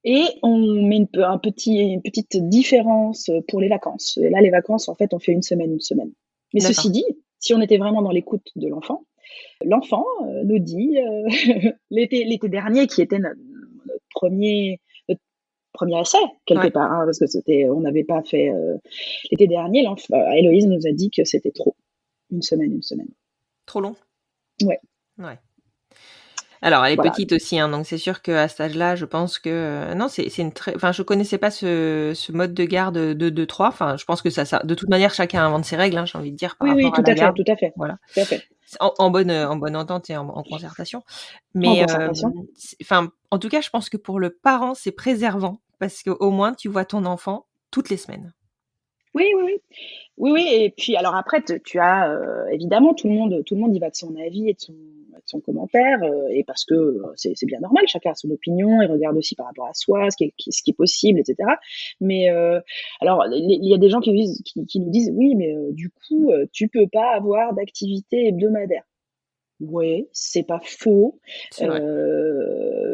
Et on met une petite différence pour les vacances. Et là, les vacances, en fait, on fait une semaine, une semaine. Mais ceci D'accord. dit, si on était vraiment dans l'écoute de l'enfant nous dit, l'été dernier, qui était notre premier essai, quelque Ouais. part, hein, parce que on n'avait pas fait, l'été dernier, Héloïse nous a dit que c'était trop. Une semaine, une semaine. Trop long? Ouais, Ouais. Alors elle est voilà. petite aussi, hein, donc c'est sûr qu'à cet âge-là, je pense que, non, c'est une très enfin, je connaissais pas ce mode de garde, de 2-3. Enfin, je pense que ça de toute manière, chacun invente ses règles, hein, j'ai envie de dire, par Oui, oui, rapport à la garde. tout à fait, Voilà. tout à fait. C'est en bonne entente et en concertation. En Mais, concertation. enfin, en tout cas, je pense que pour le parent, c'est préservant parce qu'au moins tu vois ton enfant toutes les semaines. Oui, oui, oui. Oui, oui, et puis alors après, tu as évidemment tout le monde y va de son avis et de son commentaire, et parce que c'est bien normal, chacun a son opinion, il regarde aussi par rapport à soi, ce qui est possible, etc. Mais alors, il y a des gens qui nous disent, oui, mais du coup, tu peux pas avoir d'activité hebdomadaire. Ouais, c'est pas faux. C'est vrai.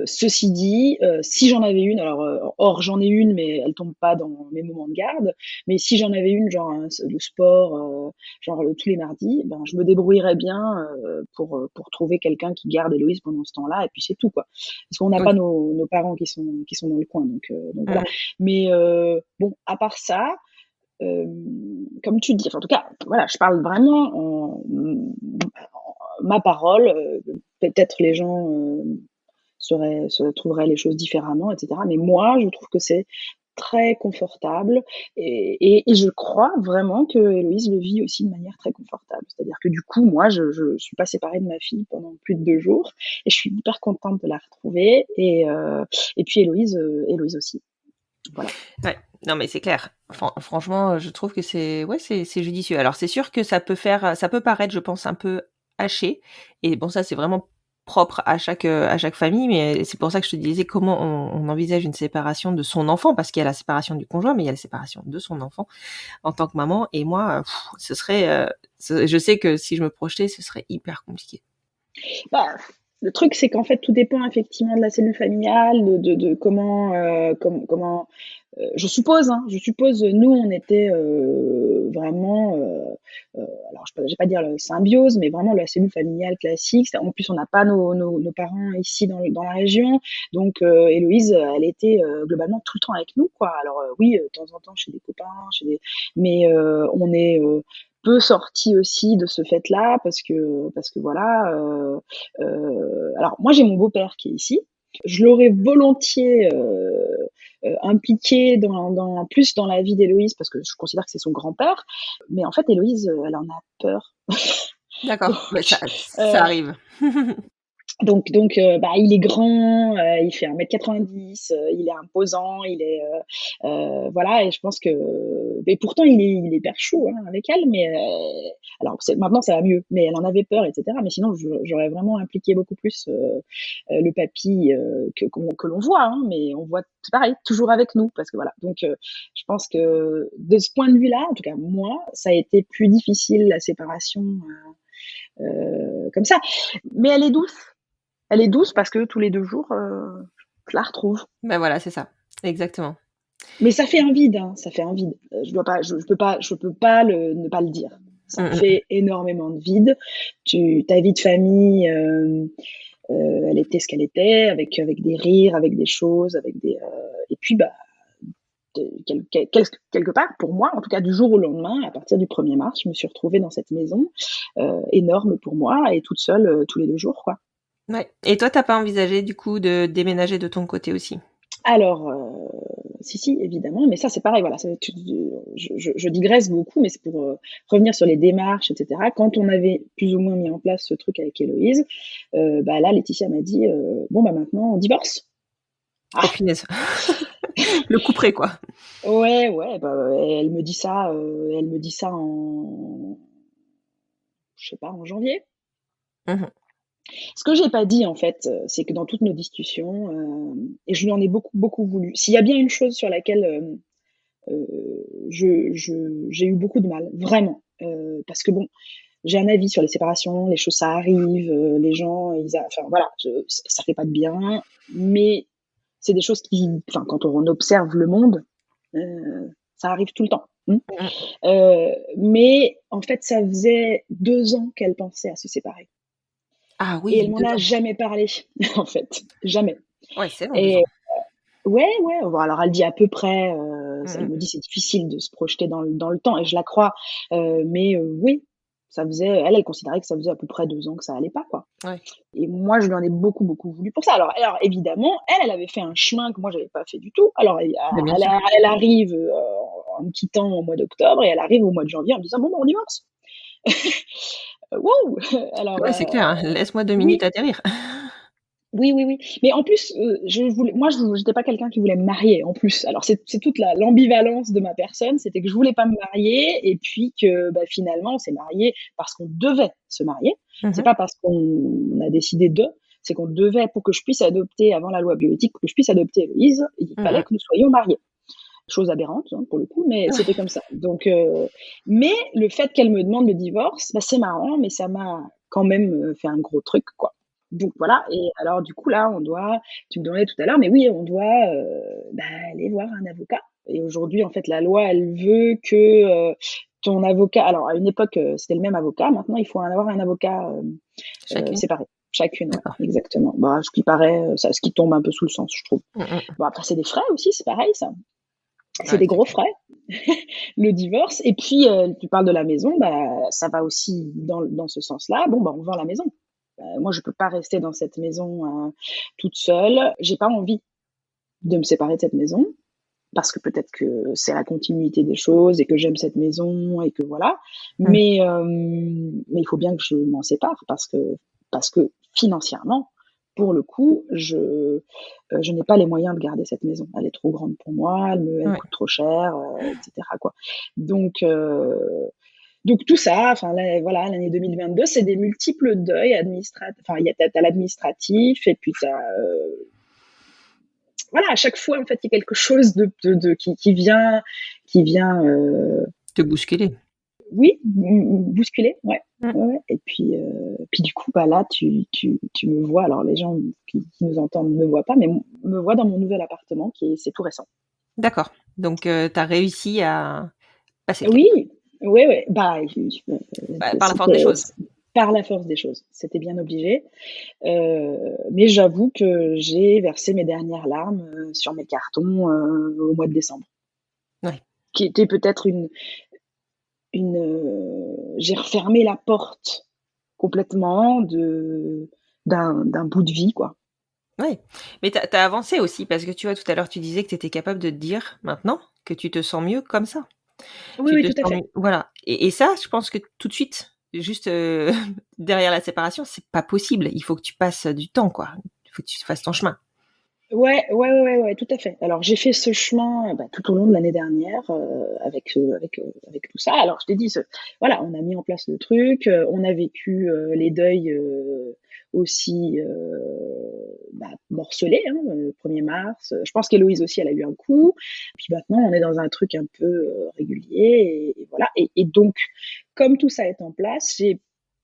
Ceci dit, si j'en avais une, alors, or j'en ai une, mais elle tombe pas dans mes moments de garde. Mais si j'en avais une, genre le sport, genre tous les mardis, ben je me débrouillerais bien pour trouver quelqu'un qui garde Héloïse pendant ce temps-là, et puis c'est tout quoi. Parce qu'on n'a pas Oui. nos parents qui sont dans le coin, donc Mmh voilà. mh. Mais bon, à part ça, comme tu dis, enfin, en tout cas, voilà, je parle vraiment ma parole. Peut-être les gens trouveraient les choses différemment, etc. Mais moi, je trouve que c'est très confortable et je crois vraiment que Héloïse le vit aussi de manière très confortable. C'est-à-dire que du coup, moi, je suis pas séparée de ma fille pendant plus de 2 jours et je suis hyper contente de la retrouver et puis Héloïse aussi. Voilà. Ouais, non, mais c'est clair. Franchement, je trouve que c'est judicieux. Alors c'est sûr que ça peut paraître, je pense, un peu haché et bon, ça, c'est vraiment propre à chaque famille, mais c'est pour ça que je te disais comment on envisage une séparation de son enfant, parce qu'il y a la séparation du conjoint, mais il y a la séparation de son enfant en tant que maman. Et moi, ce serait, je sais que si je me projetais, ce serait hyper compliqué. Bah, le truc, c'est qu'en fait, tout dépend effectivement de la cellule familiale, de comment, je suppose, hein, nous, on était vraiment, alors je ne vais pas dire la symbiose, mais vraiment la cellule familiale classique. En plus, on n'a pas nos parents ici dans la région, donc Héloïse, elle était globalement tout le temps avec nous, quoi. Alors oui, de temps en temps chez des copains, mais on est peu sorti aussi de ce fait-là parce que voilà. Alors moi, j'ai mon beau-père qui est ici. Je l'aurais volontiers impliqué plus dans la vie d'Héloïse parce que je considère que c'est son grand-père. Mais en fait, Héloïse, elle en a peur. Donc, D'accord, mais ça euh, arrive. bah, il est grand, il fait 1,90 m, il est imposant, voilà, et je pense que, mais pourtant il est hyper chou hein, avec elle, mais alors maintenant ça va mieux, mais elle en avait peur, etc. Mais sinon j'aurais vraiment impliqué beaucoup plus le papy que l'on voit, hein, mais on voit c'est pareil, toujours avec nous, parce que voilà. Donc je pense que de ce point de vue-là, en tout cas moi, ça a été plus difficile la séparation comme ça, mais elle est douce. Elle est douce parce que tous les 2 jours, je la retrouve. Ben voilà, c'est ça, exactement. Mais ça fait un vide, hein, ça fait un vide. Je peux pas ne pas le dire. Ça me Mmh mh. fait énormément de vide. Ta vie de famille, elle était ce qu'elle était, avec des rires, avec des choses, et puis bah, quelque part, pour moi, en tout cas du jour au lendemain, à partir du 1er mars, je me suis retrouvée dans cette maison énorme pour moi et toute seule tous les 2 jours, quoi. Ouais, et toi, tu as pas envisagé du coup de déménager de ton côté aussi? Alors, si, si, évidemment, mais ça, c'est pareil, voilà, je digresse beaucoup, mais c'est pour revenir sur les démarches, et cetera. Quand on avait plus ou moins mis en place ce truc avec Héloïse, bah là, Laetitia m'a dit bon, bah maintenant, on divorce. Oh Ah, punaise! Le couperet, quoi. ouais, ouais, bah, elle me dit ça en, je sais pas, en janvier. Mmh mh. Ce que j'ai pas dit, en fait, c'est que dans toutes nos discussions, et je lui en ai beaucoup, beaucoup voulu. S'il y a bien une chose sur laquelle j'ai eu beaucoup de mal, vraiment. Parce que bon, j'ai un avis sur les séparations, les choses ça arrive, les gens, enfin voilà, ça fait pas de bien, mais c'est des choses enfin, quand on observe le monde, ça arrive tout le temps. Hein. Mmh mh. Mais en fait, ça faisait 2 ans qu'elle pensait à se séparer. Ah Et elle oui, m'en 2 a ans. jamais parlé, en fait, jamais. Ouais, c'est long 2 Et ans. ouais, ouais, bon alors elle dit à peu près, Mmh elle mh. me dit: «C'est difficile de se projeter dans le temps» et je la crois, mais oui, ça faisait elle considérait que ça faisait à peu près 2 ans que ça allait pas, quoi. Ouais. Et moi, je lui en ai beaucoup, beaucoup voulu pour ça. Alors évidemment, elle avait fait un chemin que moi j'avais pas fait du tout. Alors Bah, bien elle sûr. a elle arrive, en me quittant au mois d'octobre et elle arrive au mois de janvier en me disant: «Bon, bah, on divorce». Waouh! Alors, Ouais, c'est clair, hein. Laisse-moi 2 minutes oui. atterrir. Oui, oui, oui. Mais en plus, j'étais pas quelqu'un qui voulait me marier, en plus. Alors c'est toute l'ambivalence de ma personne, c'était que je voulais pas me marier et puis que, bah, finalement, on s'est mariés parce qu'on devait se marier. Mmh C'est mh. pas parce qu'on a décidé de, c'est qu'on devait pour que je puisse adopter avant la loi bioéthique, pour que je puisse adopter Héloïse, il Mmh fallait mh. que nous soyons mariés. Chose aberrante, hein, pour le coup, mais c'était Ouais. comme ça. Donc mais le fait qu'elle me demande le divorce, bah, c'est marrant, mais ça m'a quand même, fait un gros truc, quoi. Donc voilà et alors du coup là, tu me demandais tout à l'heure, mais oui, on doit, bah, aller voir un avocat et aujourd'hui, en fait, la loi, elle veut que, ton avocat alors à une époque, c'était le même avocat, maintenant il faut avoir un avocat, Chacune? séparé. Chacune, ouais, D'accord. exactement. Bah, ce qui paraît, ce qui tombe un peu sous le sens, je trouve. Mmh mh. Bon après c'est des frais aussi, c'est pareil ça. C'est Ouais, des c'est gros clair. frais, le divorce. Et puis, tu parles de la maison, bah, ça va aussi dans ce sens-là. Bon, bah, on vend la maison. Moi, je peux pas rester dans cette maison toute seule. J'ai pas envie de me séparer de cette maison parce que peut-être que c'est la continuité des choses et que j'aime cette maison et que voilà. Mmh. Mais il faut bien que je m'en sépare parce que financièrement, pour le coup, je n'ai pas les moyens de garder cette maison. Elle est trop grande pour moi, elle Ouais. coûte trop cher, et cetera, quoi. Donc tout ça, enfin là, voilà, l'année 2022, c'est des multiples deuils administratifs. Enfin, il y a tu l'administratif et puis tu as, voilà, à chaque fois, en fait, il y a quelque chose qui vient, Te bousculer. oui, bousculer, ouais. Mmh. Ouais, ouais et puis du coup, bah, là, tu me vois alors les gens qui nous entendent ne me voient pas, mais me voient dans mon nouvel appartement c'est tout récent. D'accord. Donc tu as réussi à passer le cap. Oui, ouais, ouais, bah, Bah, par la force des c'était choses. par la force des choses, c'était bien obligé, mais j'avoue que j'ai versé mes dernières larmes, sur mes cartons, au mois de décembre, Ouais. qui était peut-être j'ai refermé la porte complètement d'un bout de vie, quoi. Ouais. Mais tu as avancé aussi parce que tu vois, tout à l'heure, tu disais que tu étais capable de te dire maintenant que tu te sens mieux comme ça. Oui, Tu oui, te tout à sens fait. mieux voilà et ça, je pense que tout de suite, juste, derrière la séparation, c'est pas possible. Il faut que tu passes, du temps, quoi. Il faut que tu fasses ton chemin. Ouais, ouais, ouais, ouais, ouais, tout à fait. Alors j'ai fait ce chemin, bah, tout au long de l'année dernière, avec tout ça. Alors je t'ai dit, voilà, on a mis en place le truc, on a vécu, les deuils, aussi, bah, morcelés, hein, 1er mars. Je pense qu'Héloïse aussi, elle a eu un coup. Puis maintenant, on est dans un truc un peu, régulier et voilà et donc comme tout ça est en place, j'ai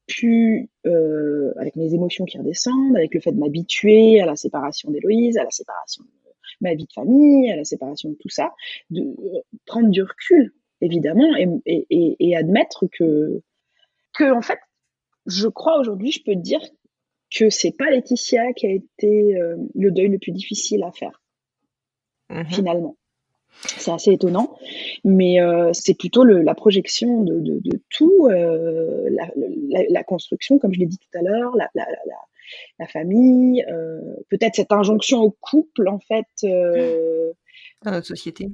pu, avec mes émotions qui redescendent, avec le fait de m'habituer à la séparation d'Héloïse, à la séparation ma vie de famille, à la séparation de tout ça, de prendre du recul, évidemment, et admettre que, en fait, je crois aujourd'hui, je peux te dire que c'est pas Laetitia qui a été le deuil le plus difficile à faire, finalement. C'est assez étonnant, mais c'est plutôt la projection de tout, la construction, comme je l'ai dit tout à l'heure, la famille, peut-être cette injonction au couple, en fait, Dans notre société.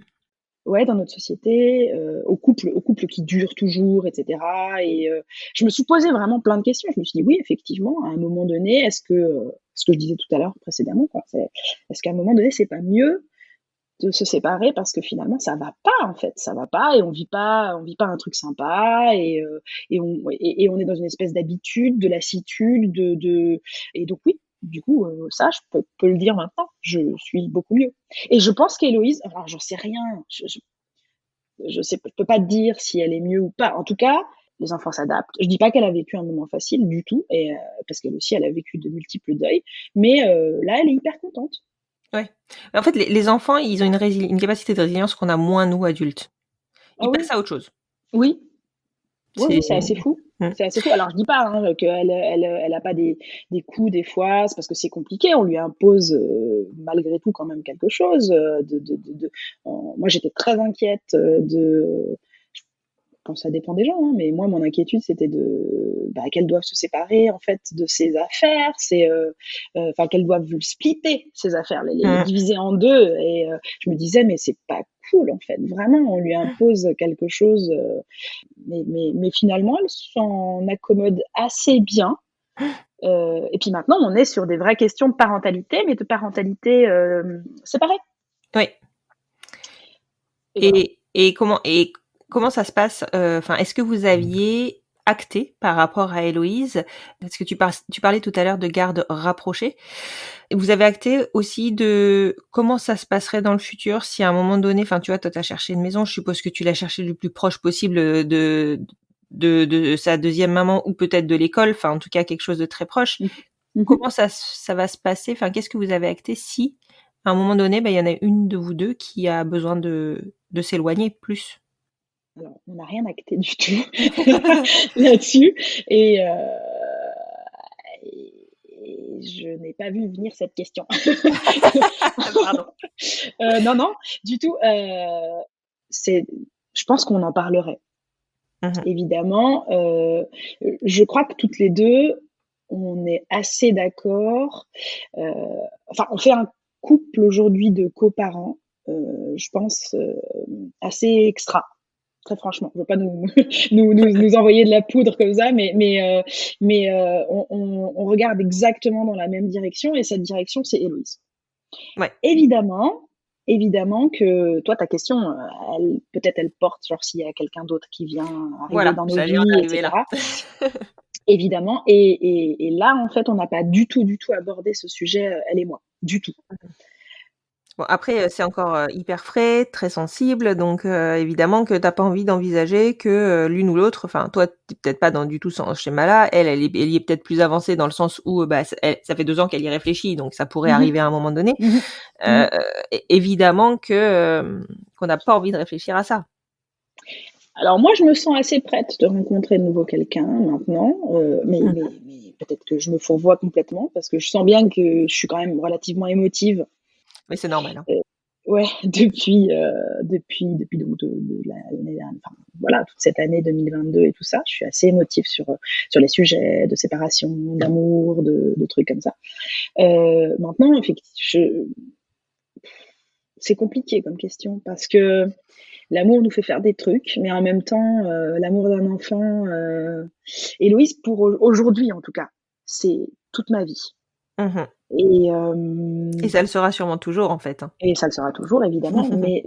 ouais, dans notre société, au couple qui dure toujours, etc. Et je me suis posé vraiment plein de questions. Je me suis dit oui, effectivement, à un moment donné, est-ce que ce que je disais tout à l'heure précédemment, quoi, est-ce qu'à un moment donné, c'est pas mieux de se séparer parce que finalement ça va pas, en fait, ça va pas, et on vit pas un truc sympa, et on est dans une espèce d'habitude, de lassitude, et donc oui, du coup, ça je peux le dire maintenant, je suis beaucoup mieux. Et je pense qu'Héloïse, alors j'en sais rien, je sais, je peux pas te dire si elle est mieux ou pas. En tout cas, les enfants s'adaptent. Je dis pas qu'elle a vécu un moment facile du tout, et parce qu'elle aussi elle a vécu de multiples deuils, mais là elle est hyper contente. Ouais. En fait, les enfants, ils ont une capacité de résilience qu'on a moins, nous, adultes. Ah Ils oui, passent à autre chose. oui. Oui, C'est... oui, c'est assez fou. Mm. C'est assez fou. Alors, je dis pas qu'elle elle a pas des coups des fois, c'est parce que c'est compliqué. On lui impose malgré tout quand même quelque chose. Moi, j'étais très inquiète je pense que ça dépend des gens, hein, mais moi, mon inquiétude, c'était qu'elles doivent se séparer, en fait, de ses affaires, qu'elles doivent splitter ses affaires, les diviser en deux. Et je me disais, mais c'est pas cool, en fait. Vraiment, on lui impose quelque chose. Mais finalement, elle s'en accommode assez bien. Et puis maintenant, on est sur des vraies questions de parentalité, mais de parentalité séparée. Oui. Voilà. Et comment ça se passe? Enfin, est-ce que vous aviez acté par rapport à Héloïse? Parce que tu parlais tout à l'heure de garde rapprochée. Vous avez acté aussi de comment ça se passerait dans le futur si à un moment donné, enfin, tu vois, toi, t'as cherché une maison. Je suppose que tu l'as cherché le plus proche possible de sa deuxième maman, ou peut-être de l'école. Enfin, en tout cas, quelque chose de très proche. Comment ça va se passer? Enfin, qu'est-ce que vous avez acté si à un moment donné, il y en a une de vous deux qui a besoin de s'éloigner plus? Alors, on n'a rien acté du tout là-dessus. Et je n'ai pas vu venir cette question. Pardon. Non, du tout. Je pense qu'on en parlerait, évidemment. Je crois que toutes les deux, on est assez d'accord. On fait un couple aujourd'hui de coparents, je pense, assez extra. Très franchement, je veux pas nous envoyer de la poudre comme ça, mais on regarde exactement dans la même direction, et cette direction, c'est Héloïse. Ouais. Évidemment que toi, ta question, peut-être elle porte, genre s'il y a quelqu'un d'autre qui vient arriver dans nos vies, etc. Là. Évidemment. Et là, en fait, on n'a pas du tout abordé ce sujet, elle et moi. Du tout. Bon, après, c'est encore hyper frais, très sensible, donc évidemment que t'as pas envie d'envisager que l'une ou l'autre, enfin toi t'es peut-être pas dans du tout ce schéma-là, elle y est peut-être plus avancée dans le sens où ça fait 2 ans qu'elle y réfléchit, donc ça pourrait arriver à un moment donné. Évidemment que qu'on n'a pas envie de réfléchir à ça. Alors moi, je me sens assez prête de rencontrer de nouveau quelqu'un maintenant, mais peut-être que je me fourvoie complètement, parce que je sens bien que je suis quand même relativement émotive. Mais c'est normal. Ouais, depuis donc de l'année dernière, enfin voilà, toute cette année 2022 et tout ça, je suis assez émotive sur les sujets de séparation, d'amour, de trucs comme ça. Maintenant, effectivement, c'est compliqué comme question, parce que l'amour nous fait faire des trucs, mais en même temps, l'amour d'un enfant, Héloïse, pour aujourd'hui en tout cas, c'est toute ma vie. Et ça le sera sûrement toujours, en fait. Et ça le sera toujours, évidemment. mais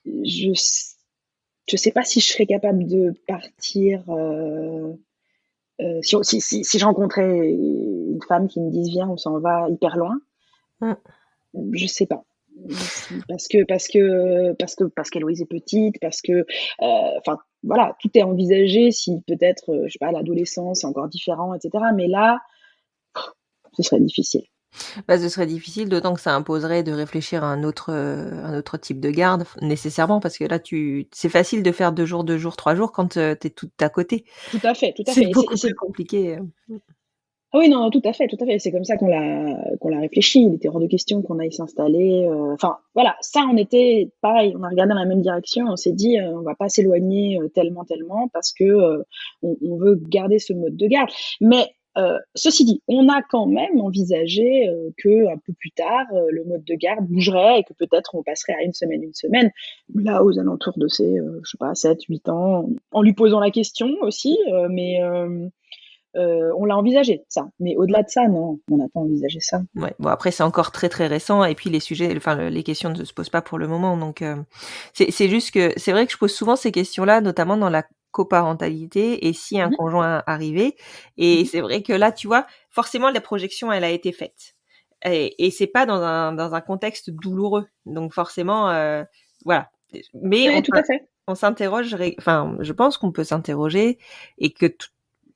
je sais pas si je serais capable de partir. Si je rencontrais une femme qui me dise viens, on s'en va hyper loin, je sais pas. Parce qu'Héloïse est petite, parce que voilà, tout est envisagé. Si peut-être, je sais pas, l'adolescence c'est encore différent, etc. Mais là, ce serait difficile. Bah, ce serait difficile, d'autant que ça imposerait de réfléchir à un autre type de garde, nécessairement, parce que là, c'est facile de faire 2 jours, 3 jours quand, tu es toute à côté. Tout à fait, tout à C'est fait, et beaucoup plus compliqué. ah oui, non, tout à fait, tout à fait. C'est comme ça qu'on l'a réfléchi. Il était hors de question qu'on aille s'installer, enfin, voilà, ça, on était pareil, on a regardé dans la même direction, on s'est dit, «On va pas s'éloigner, tellement parce que, on veut garder ce mode de garde». Mais, ceci dit, on a quand même envisagé, qu'un peu plus tard, le mode de garde bougerait et que peut-être on passerait à une semaine, là, aux alentours de ses, je sais pas, 7, 8 ans, en lui posant la question aussi, mais, on l'a envisagé ça, mais au-delà de ça, non, on n'a pas envisagé ça. Ouais, bon après c'est encore très, très récent et puis les sujets enfin les questions ne se posent pas pour le moment donc c'est juste que c'est vrai que je pose souvent ces questions-là, notamment dans la coparentalité et si un Mmh mh. conjoint arrivait Mmh et mh. c'est vrai que là, tu vois, forcément la projection elle a été faite et c'est pas dans un contexte douloureux donc forcément, voilà. Mais Ouais, tout à fait. on s'interroge enfin je pense qu'on peut s'interroger et que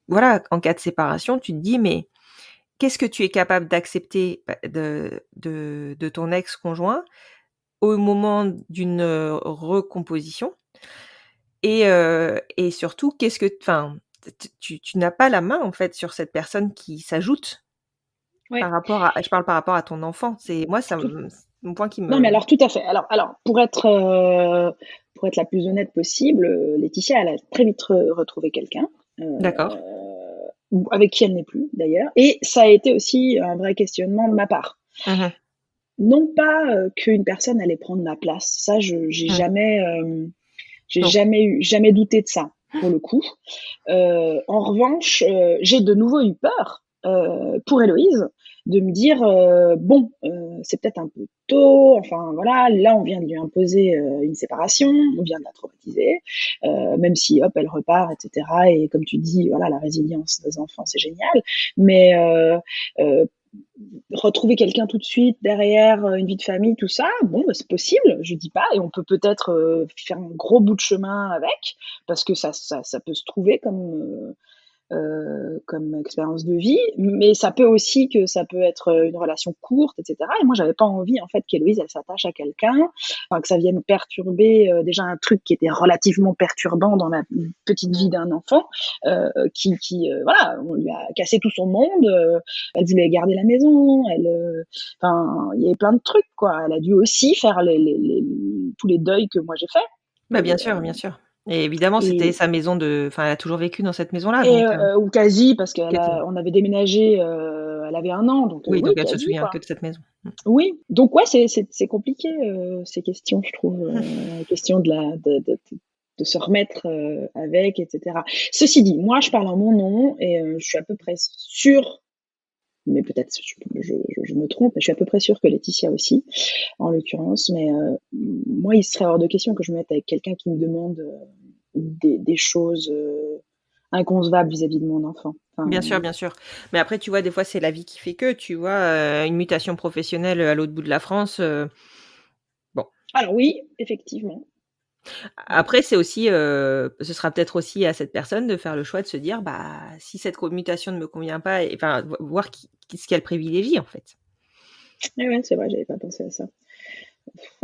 voilà, en cas de séparation, tu te dis: «Mais qu'est-ce que tu es capable d'accepter, bah, de ton ex-conjoint au moment d'une, recomposition et surtout qu'est-ce que enfin, tu n'as pas la main, en fait, sur cette personne qui s'ajoute par Ouais, rapport à je parle par rapport à ton enfant. C'est moi, ça tout me c'est mon point qui non, me mais alors tout à fait. Alors pour être la plus honnête possible, Laetitia, elle a très vite retrouvé quelqu'un, d'accord. ou avec qui elle n'est plus d'ailleurs, et ça a été aussi un vrai questionnement de ma part. Mmh. Non pas, qu'une personne allait prendre ma place, ça Mmh. j'ai Non. jamais douté de ça, pour le coup. En revanche, j'ai de nouveau eu peur, pour Héloïse, de me dire, «Bon, c'est peut-être un peu tôt, enfin voilà, là on vient de lui imposer, une séparation, on vient de la traumatiser, même si hop, elle repart et cetera», et comme tu dis, voilà, la résilience des enfants, c'est génial. Mais, heu, retrouver quelqu'un tout de suite derrière, une vie de famille, tout ça, bon, bah, c'est possible, je dis pas, et on peut peut-être, faire un gros bout de chemin avec, parce que ça peut se trouver comme expérience de vie, mais ça peut aussi que ça peut être une relation courte, et cetera. Et moi, j'avais pas envie, en fait, qu'Héloïse, elle s'attache à quelqu'un, enfin, que ça vienne perturber déjà un truc qui était relativement perturbant dans la petite vie d'un enfant, voilà, on lui a cassé tout son monde, elle voulait garder la maison, enfin, il y avait plein de trucs, quoi. Elle a dû aussi faire tous les deuils que moi j'ai fait. Bah, Et, bien sûr et évidemment, c'était et sa maison de enfin, elle a toujours vécu dans cette maison-là Et donc ou quasi, parce quasiment. on avait déménagé, elle avait 1 an, donc Oui, oui, donc elle se quasi, souvient quoi. que de cette maison. Oui, donc ouais, c'est compliqué, ces questions, je trouve, la question de se remettre, avec, et cetera. Ceci dit, moi, je parle en mon nom, et je suis à peu près sûre, mais peut-être je me trompe, mais je suis à peu près sûre que Laetitia aussi, en l'occurrence, mais moi, il serait hors de question que je me mette avec quelqu'un qui me demande, des choses, inconcevables vis-à-vis de mon enfant. Enfin, Bien sûr. Mais après, tu vois, des fois, c'est la vie qui fait que, tu vois, une mutation professionnelle, à l'autre bout de la France, bon. alors oui, effectivement. Ouais. Après, c'est aussi, ce sera peut-être aussi à cette personne de faire le choix de se dire: «Bah, si cette mutation ne me convient pas» et enfin, voir ce qu'elle privilégie, en fait. Ouais, ouais, c'est vrai, j'avais pas pensé à ça.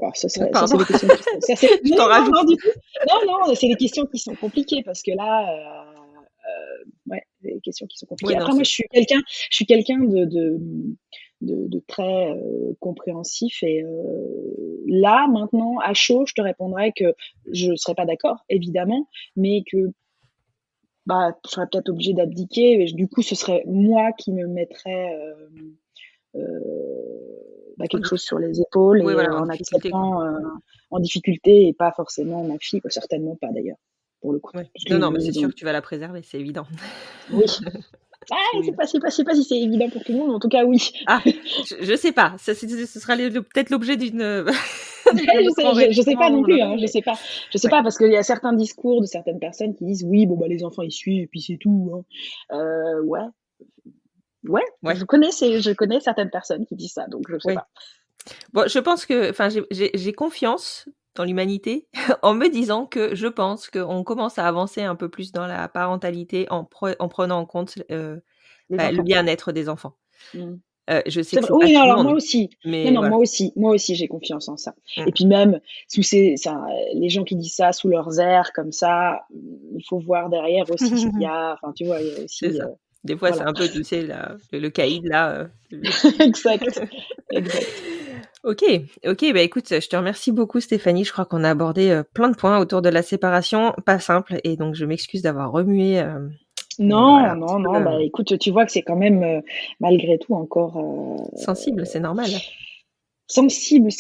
Alors ça, c'est Pardon, des questions qui sont ça c'est je non, t'en non, non, rajoute. non, du tout. Non, non, c'est des questions qui sont compliquées parce que là, ouais, des questions qui sont compliquées. Oui, non, Après moi, c'est je suis quelqu'un de très, compréhensif, et là, maintenant, à chaud, je te répondrais que je serais pas d'accord, évidemment, mais que, bah, je serais peut-être obligée d'abdiquer, et du coup, ce serait moi qui me mettrais, bah, en quelque chose diffi sur les épaules, oui, et voilà, en en difficulté, quoi. acceptant, en difficulté, et pas forcément ma fille, quoi, certainement pas d'ailleurs, pour le coup. Ouais. Parce Non, non, mais c'est qu'ils sûr ont que tu vas la préserver, c'est évident. oui. Ah, C'est évident. je sais pas si c'est évident pour tout le monde, mais en tout cas oui. Ah, je sais pas, ça ce sera peut-être l'objet d'une, de Je notre sais je sais enregistrement pas à un non moment plus, donné, hein, mais je sais ouais. pas, parce qu'il y a certains discours de certaines personnes qui disent: «Oui, bon, bah, les enfants, ils suivent et puis c'est tout, hein». Ouais, ouais, Ouais, je connais certaines personnes qui disent ça, donc je sais ouais. pas. Bon, je pense que enfin, j'ai confiance dans l'humanité en me disant que je pense qu'on commence à avancer un peu plus dans la parentalité en prenant en compte, Les bah, le enfants. bien-être des enfants. Mmh. Je sais C'est que vrai. c'est pas Oui, non, tout le alors moi monde, aussi. Non, mais non, voilà. moi aussi, j'ai confiance en ça. Mmh. Et puis même les gens qui disent ça sous leurs airs comme ça, il faut voir derrière aussi ce qu'il y a. Enfin, tu vois, il y a C'est aussi, ça. Des fois, c'est voilà. un peu, tu sais, le caïd là, Exact, exact. OK, OK, bah, écoute, je te remercie beaucoup Stéphanie. Je crois qu'on a abordé, plein de points autour de la séparation, pas simple et donc je m'excuse d'avoir remué, voilà Non, un petit non, peu, non, bah écoute, tu vois que c'est quand même malgré tout encore sensible, c'est normal. sensible.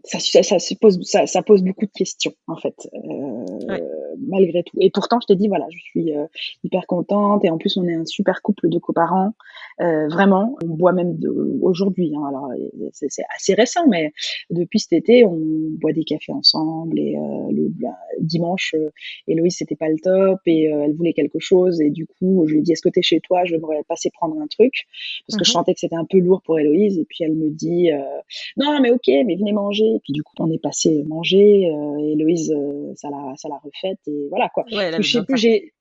Ça pose beaucoup de questions en fait, Ouais. malgré tout. Et pourtant, je te dis, voilà, je suis hyper contente. Et en plus, on est un super couple de coparents. Vraiment, on boit même aujourd'hui. Hein, alors, c'est assez récent, mais depuis cet été, on boit des cafés ensemble. Et dimanche, Héloïse, c'était pas le top et elle voulait quelque chose. Et du coup, je lui ai dit, est-ce que t'es chez toi? Je voudrais passer prendre un truc parce que je Mmh. sentais que c'était un peu lourd pour Héloïse. Et puis elle me dit, non, mais ok, mais venez manger. Et puis du coup, on est passé manger. Et Héloïse, ça l'a refaite et voilà quoi. Ouais, elle Parce que avait je besoin sais de plus, ça.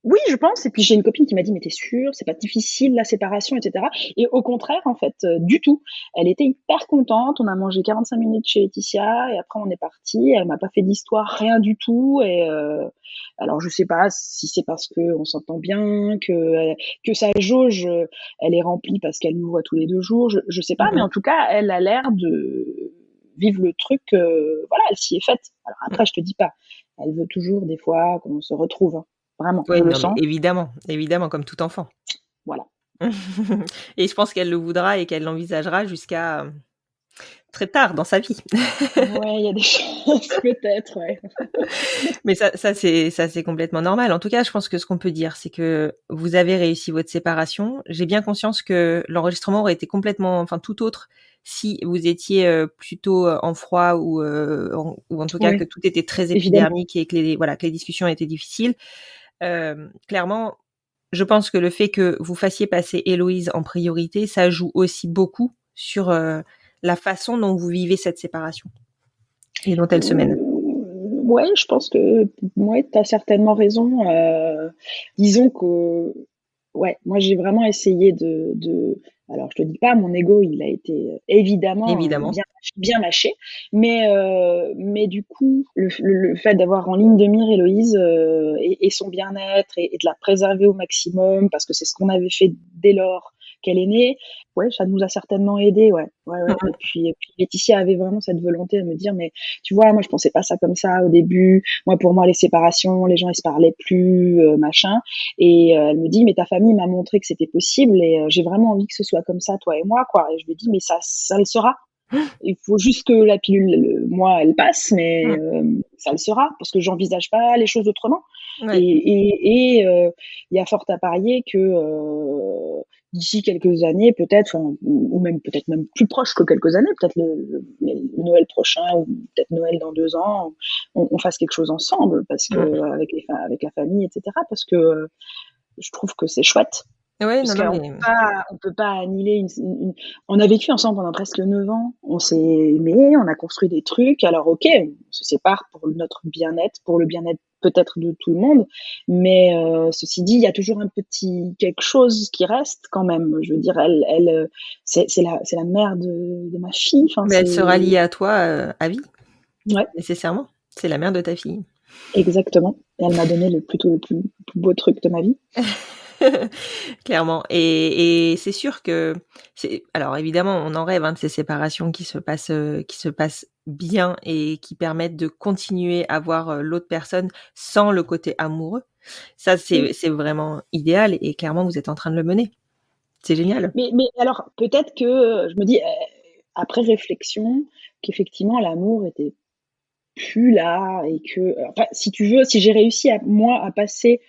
oui, je pense. Et puis j'ai une copine qui m'a dit, mais t'es sûre, c'est pas difficile la séparation, etc. Et au contraire, en fait, du tout. Elle était hyper contente. On a mangé 45 minutes chez Laetitia et après on est parti. Elle m'a pas fait d'histoire, rien du tout. Et alors je sais pas si c'est parce que on s'entend bien, que sa jauge, elle est remplie parce qu'elle nous voit tous les 2 jours. Je sais pas, mais en Mmh. tout cas, elle a l'air de vivre le truc. Voilà, elle s'y est faite. Alors Mmh. après, je te dis pas. Elle veut toujours des fois qu'on se retrouve, hein. Vraiment, Oui, on le non, mais sent. évidemment, évidemment, comme tout enfant. Voilà. Et je pense qu'elle le voudra et qu'elle l'envisagera jusqu'à, très tard dans sa vie. Ouais, il y a des chances peut-être, ouais. Mais ça c'est complètement normal. En tout cas, je pense que ce qu'on peut dire, c'est que vous avez réussi votre séparation. J'ai bien conscience que l'enregistrement aurait été complètement enfin tout autre si vous étiez, plutôt, en froid ou en tout cas que Ouais, tout était très évidemment. épidermique et que les discussions étaient difficiles. Clairement, je pense que le fait que vous fassiez passer Héloïse en priorité, ça joue aussi beaucoup sur, la façon dont vous vivez cette séparation et dont elle se mène. Ouais, je pense que ouais, tu as certainement raison. Disons que ouais, moi j'ai vraiment essayé alors je te dis pas, mon ego il a été évidemment Évidemment. bien mâché, mais du coup le fait d'avoir en ligne de mire Héloïse et son bien-être et de la préserver au maximum parce que c'est ce qu'on avait fait dès lors qu'elle est née, ouais, ça nous a certainement aidé, ouais, ouais, Mmh ouais. mh. Et puis Laetitia avait vraiment cette volonté de me dire, mais tu vois, moi je pensais pas ça comme ça au début. Moi, pour moi, les séparations, les gens ils se parlaient plus, machin. Et elle me dit, mais ta famille m'a montré que c'était possible et j'ai vraiment envie que ce soit comme ça, toi et moi, quoi. Et je lui dis, mais ça le sera. Il faut juste que la pilule, moi, elle passe, mais Mmh. ça le sera parce que j'envisage pas les choses autrement. Ouais. Et il y a fort à parier que d'ici quelques années, peut-être, ou même peut-être même plus proche que quelques années, peut-être le Noël prochain ou peut-être Noël dans 2 ans, on fasse quelque chose ensemble parce Mmh. que avec la famille, etc. Parce que je trouve que c'est chouette. Ouais, non, Parce non, qu'on mais on peut pas annihiler on a vécu ensemble pendant presque 9 ans. On s'est aimés, on a construit des trucs. Alors OK, on se sépare pour notre bien-être, pour le bien-être peut-être de tout le monde. Mais ceci dit, il y a toujours un petit quelque chose qui reste quand même. Je veux dire, c'est la mère de ma fille. Enfin, elle sera c'est liée à toi, à vie, ouais, nécessairement. C'est la mère de ta fille. exactement. Et elle m'a donné le plus beau truc de ma vie. Clairement et c'est sûr que c'est alors évidemment, on en rêve, hein, de ces séparations qui se passent bien et qui permettent de continuer à voir, l'autre personne sans le côté amoureux. Ça, Oui. c'est vraiment idéal et clairement, vous êtes en train de le mener. C'est génial. Mais alors, peut-être que je me dis, après réflexion, qu'effectivement l'amour était plus là et que, enfin, si tu veux, si j'ai réussi moi à passer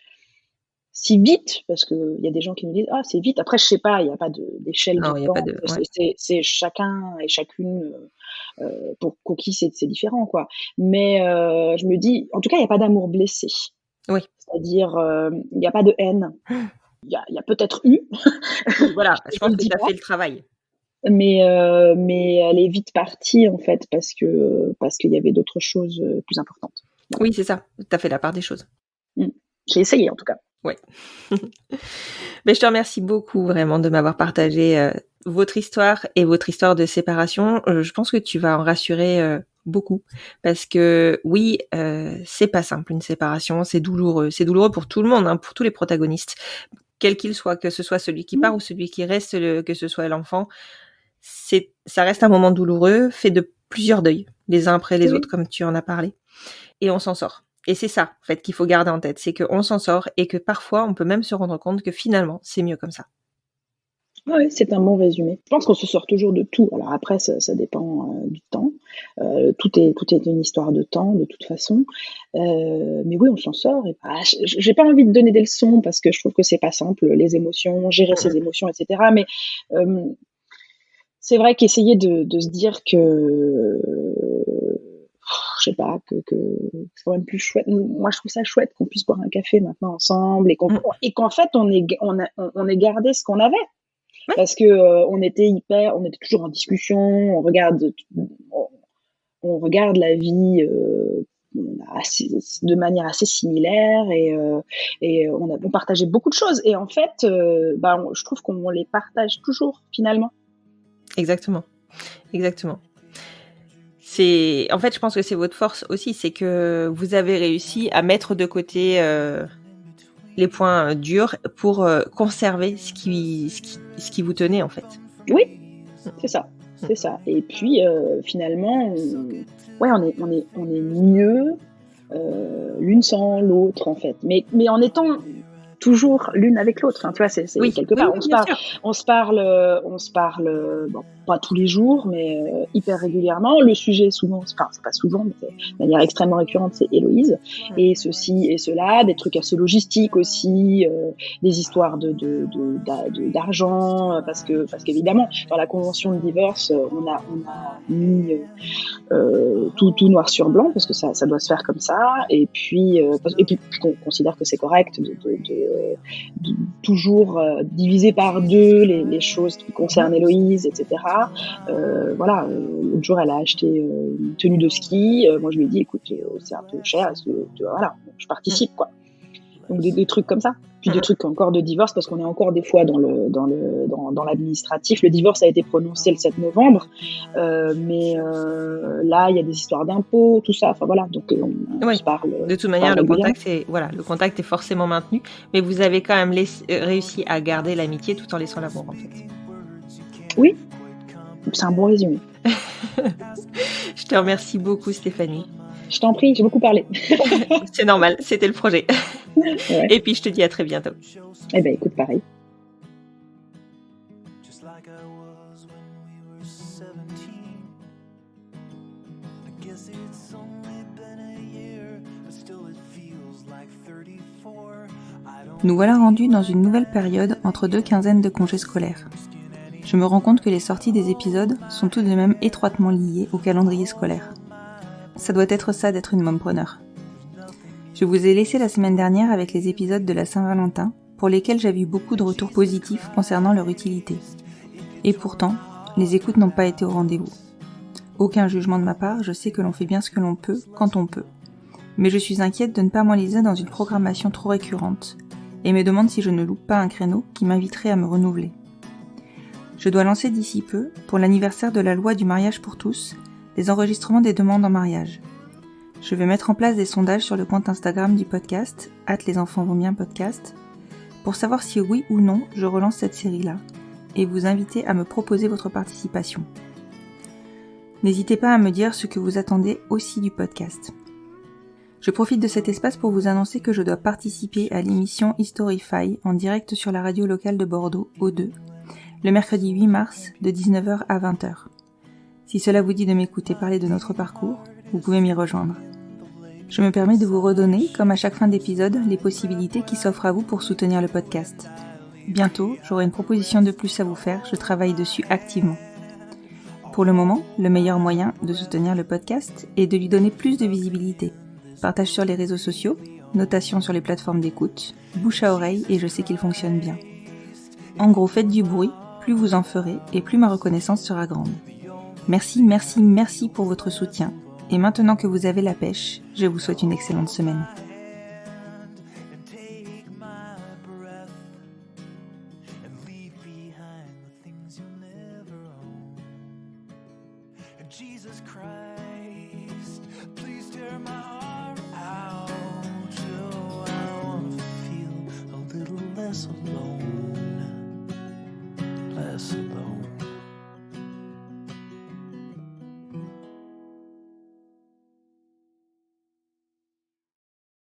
si vite, parce qu'il y a des gens qui me disent ah c'est vite. Après je sais pas, il n'y a pas d'échelle du Non, il y a temps. pas de ouais. C'est chacun et chacune pour qui c'est différent quoi. Mais je me dis, en tout cas il n'y a pas d'amour blessé. Oui. C'est-à-dire il n'y a pas de haine. Il y a peut-être eu, Oui, voilà, je je pense le que dis tu as pas. fait le travail. Mais elle est vite partie en fait parce qu'il y avait d'autres choses plus importantes. Voilà. Oui, c'est ça, tu as fait la part des choses. Mmh. J'ai essayé en tout cas. Ouais. Mais je te remercie beaucoup vraiment de m'avoir partagé votre histoire et votre histoire de séparation. Je pense que tu vas en rassurer beaucoup parce que oui, c'est pas simple une séparation, c'est douloureux pour tout le monde, hein, pour tous les protagonistes, quel qu'il soit, que ce soit celui qui part ou celui qui reste, que ce soit l'enfant. Ça reste un moment douloureux, fait de plusieurs deuils, les uns après les autres, comme tu en as parlé, et on s'en sort. Et c'est ça, en fait, qu'il faut garder en tête, c'est qu'on s'en sort et que parfois, on peut même se rendre compte que finalement, c'est mieux comme ça. Oui, c'est un bon résumé. Je pense qu'on se sort toujours de tout. Alors après, ça dépend du temps. Tout est une histoire de temps, de toute façon. Mais oui, on s'en sort. Et j'ai pas envie de donner des leçons parce que je trouve que c'est pas simple, les émotions, gérer ses émotions, etc. Mais c'est vrai qu'essayer de se dire que je sais pas, que c'est quand même plus chouette. Moi, je trouve ça chouette qu'on puisse boire un café maintenant ensemble et qu'en fait, on ait gardé ce qu'on avait. Ouais. Parce que on était toujours en discussion, on regarde la vie de manière assez similaire et on partageait beaucoup de choses. Et en fait, je trouve qu'on les partage toujours finalement. Exactement. En fait, je pense que c'est votre force aussi, c'est que vous avez réussi à mettre de côté les points durs pour conserver ce qui vous tenait en fait. Oui, c'est ça. Et puis finalement, on est mieux l'une sans l'autre en fait. Mais en étant toujours l'une avec l'autre, hein, tu vois, c'est quelque part. On se parle, bon, pas tous les jours, mais hyper régulièrement. Le sujet souvent, c'est pas souvent, mais de manière extrêmement récurrente, c'est Héloïse. Et ceci et cela, des trucs assez logistiques aussi, des histoires d'argent, parce qu'évidemment, dans la convention de divorce, on a mis tout noir sur blanc, parce que ça doit se faire comme ça. Et puis on considère que c'est correct de toujours diviser par deux les choses qui concernent Héloïse, etc. Voilà, l'autre jour, elle a acheté une tenue de ski. Moi, je lui ai dit, écoute, c'est un peu cher, est-ce que, voilà, je participe, quoi. Donc, des trucs comme ça. Puis des trucs encore de divorce, parce qu'on est encore des fois dans l'administratif. Le divorce a été prononcé le 7 novembre, mais là, il y a des histoires d'impôts, tout ça. Enfin voilà, donc on se parle. De toute manière, le contact est forcément maintenu, mais vous avez quand même réussi à garder l'amitié tout en laissant l'amour, en fait. Oui, c'est un bon résumé. Je te remercie beaucoup, Stéphanie. Je t'en prie, j'ai beaucoup parlé. C'est normal, c'était le projet. Ouais. Et puis je te dis à très bientôt. Eh ben écoute, pareil. Nous voilà rendus dans une nouvelle période entre 2 quinzaines de congés scolaires. Je me rends compte que les sorties des épisodes sont tout de même étroitement liées au calendrier scolaire. Ça doit être ça d'être une mompreneur. Je vous ai laissé la semaine dernière avec les épisodes de la Saint-Valentin, pour lesquels j'avais eu beaucoup de retours positifs concernant leur utilité. Et pourtant, les écoutes n'ont pas été au rendez-vous. Aucun jugement de ma part, je sais que l'on fait bien ce que l'on peut, quand on peut. Mais je suis inquiète de ne pas m'enliser dans une programmation trop récurrente, et me demande si je ne loupe pas un créneau qui m'inviterait à me renouveler. Je dois lancer d'ici peu, pour l'anniversaire de la loi du mariage pour tous, les enregistrements des demandes en mariage. Je vais mettre en place des sondages sur le compte Instagram du podcast, @lesenfantsvonbienpodcast, pour savoir si oui ou non je relance cette série-là, et vous inviter à me proposer votre participation. N'hésitez pas à me dire ce que vous attendez aussi du podcast. Je profite de cet espace pour vous annoncer que je dois participer à l'émission Historify en direct sur la radio locale de Bordeaux, O2, le mercredi 8 mars de 19h à 20h. Si cela vous dit de m'écouter parler de notre parcours, vous pouvez m'y rejoindre. Je me permets de vous redonner, comme à chaque fin d'épisode, les possibilités qui s'offrent à vous pour soutenir le podcast. Bientôt, j'aurai une proposition de plus à vous faire, je travaille dessus activement. Pour le moment, le meilleur moyen de soutenir le podcast est de lui donner plus de visibilité. Partage sur les réseaux sociaux, notation sur les plateformes d'écoute, bouche à oreille et je sais qu'il fonctionne bien. En gros, faites du bruit, plus vous en ferez et plus ma reconnaissance sera grande. Merci pour votre soutien. Et maintenant que vous avez la pêche, je vous souhaite une excellente semaine. Jesus Christ, please tear my heart out. Oh, I wanna feel a little less alone, less alone.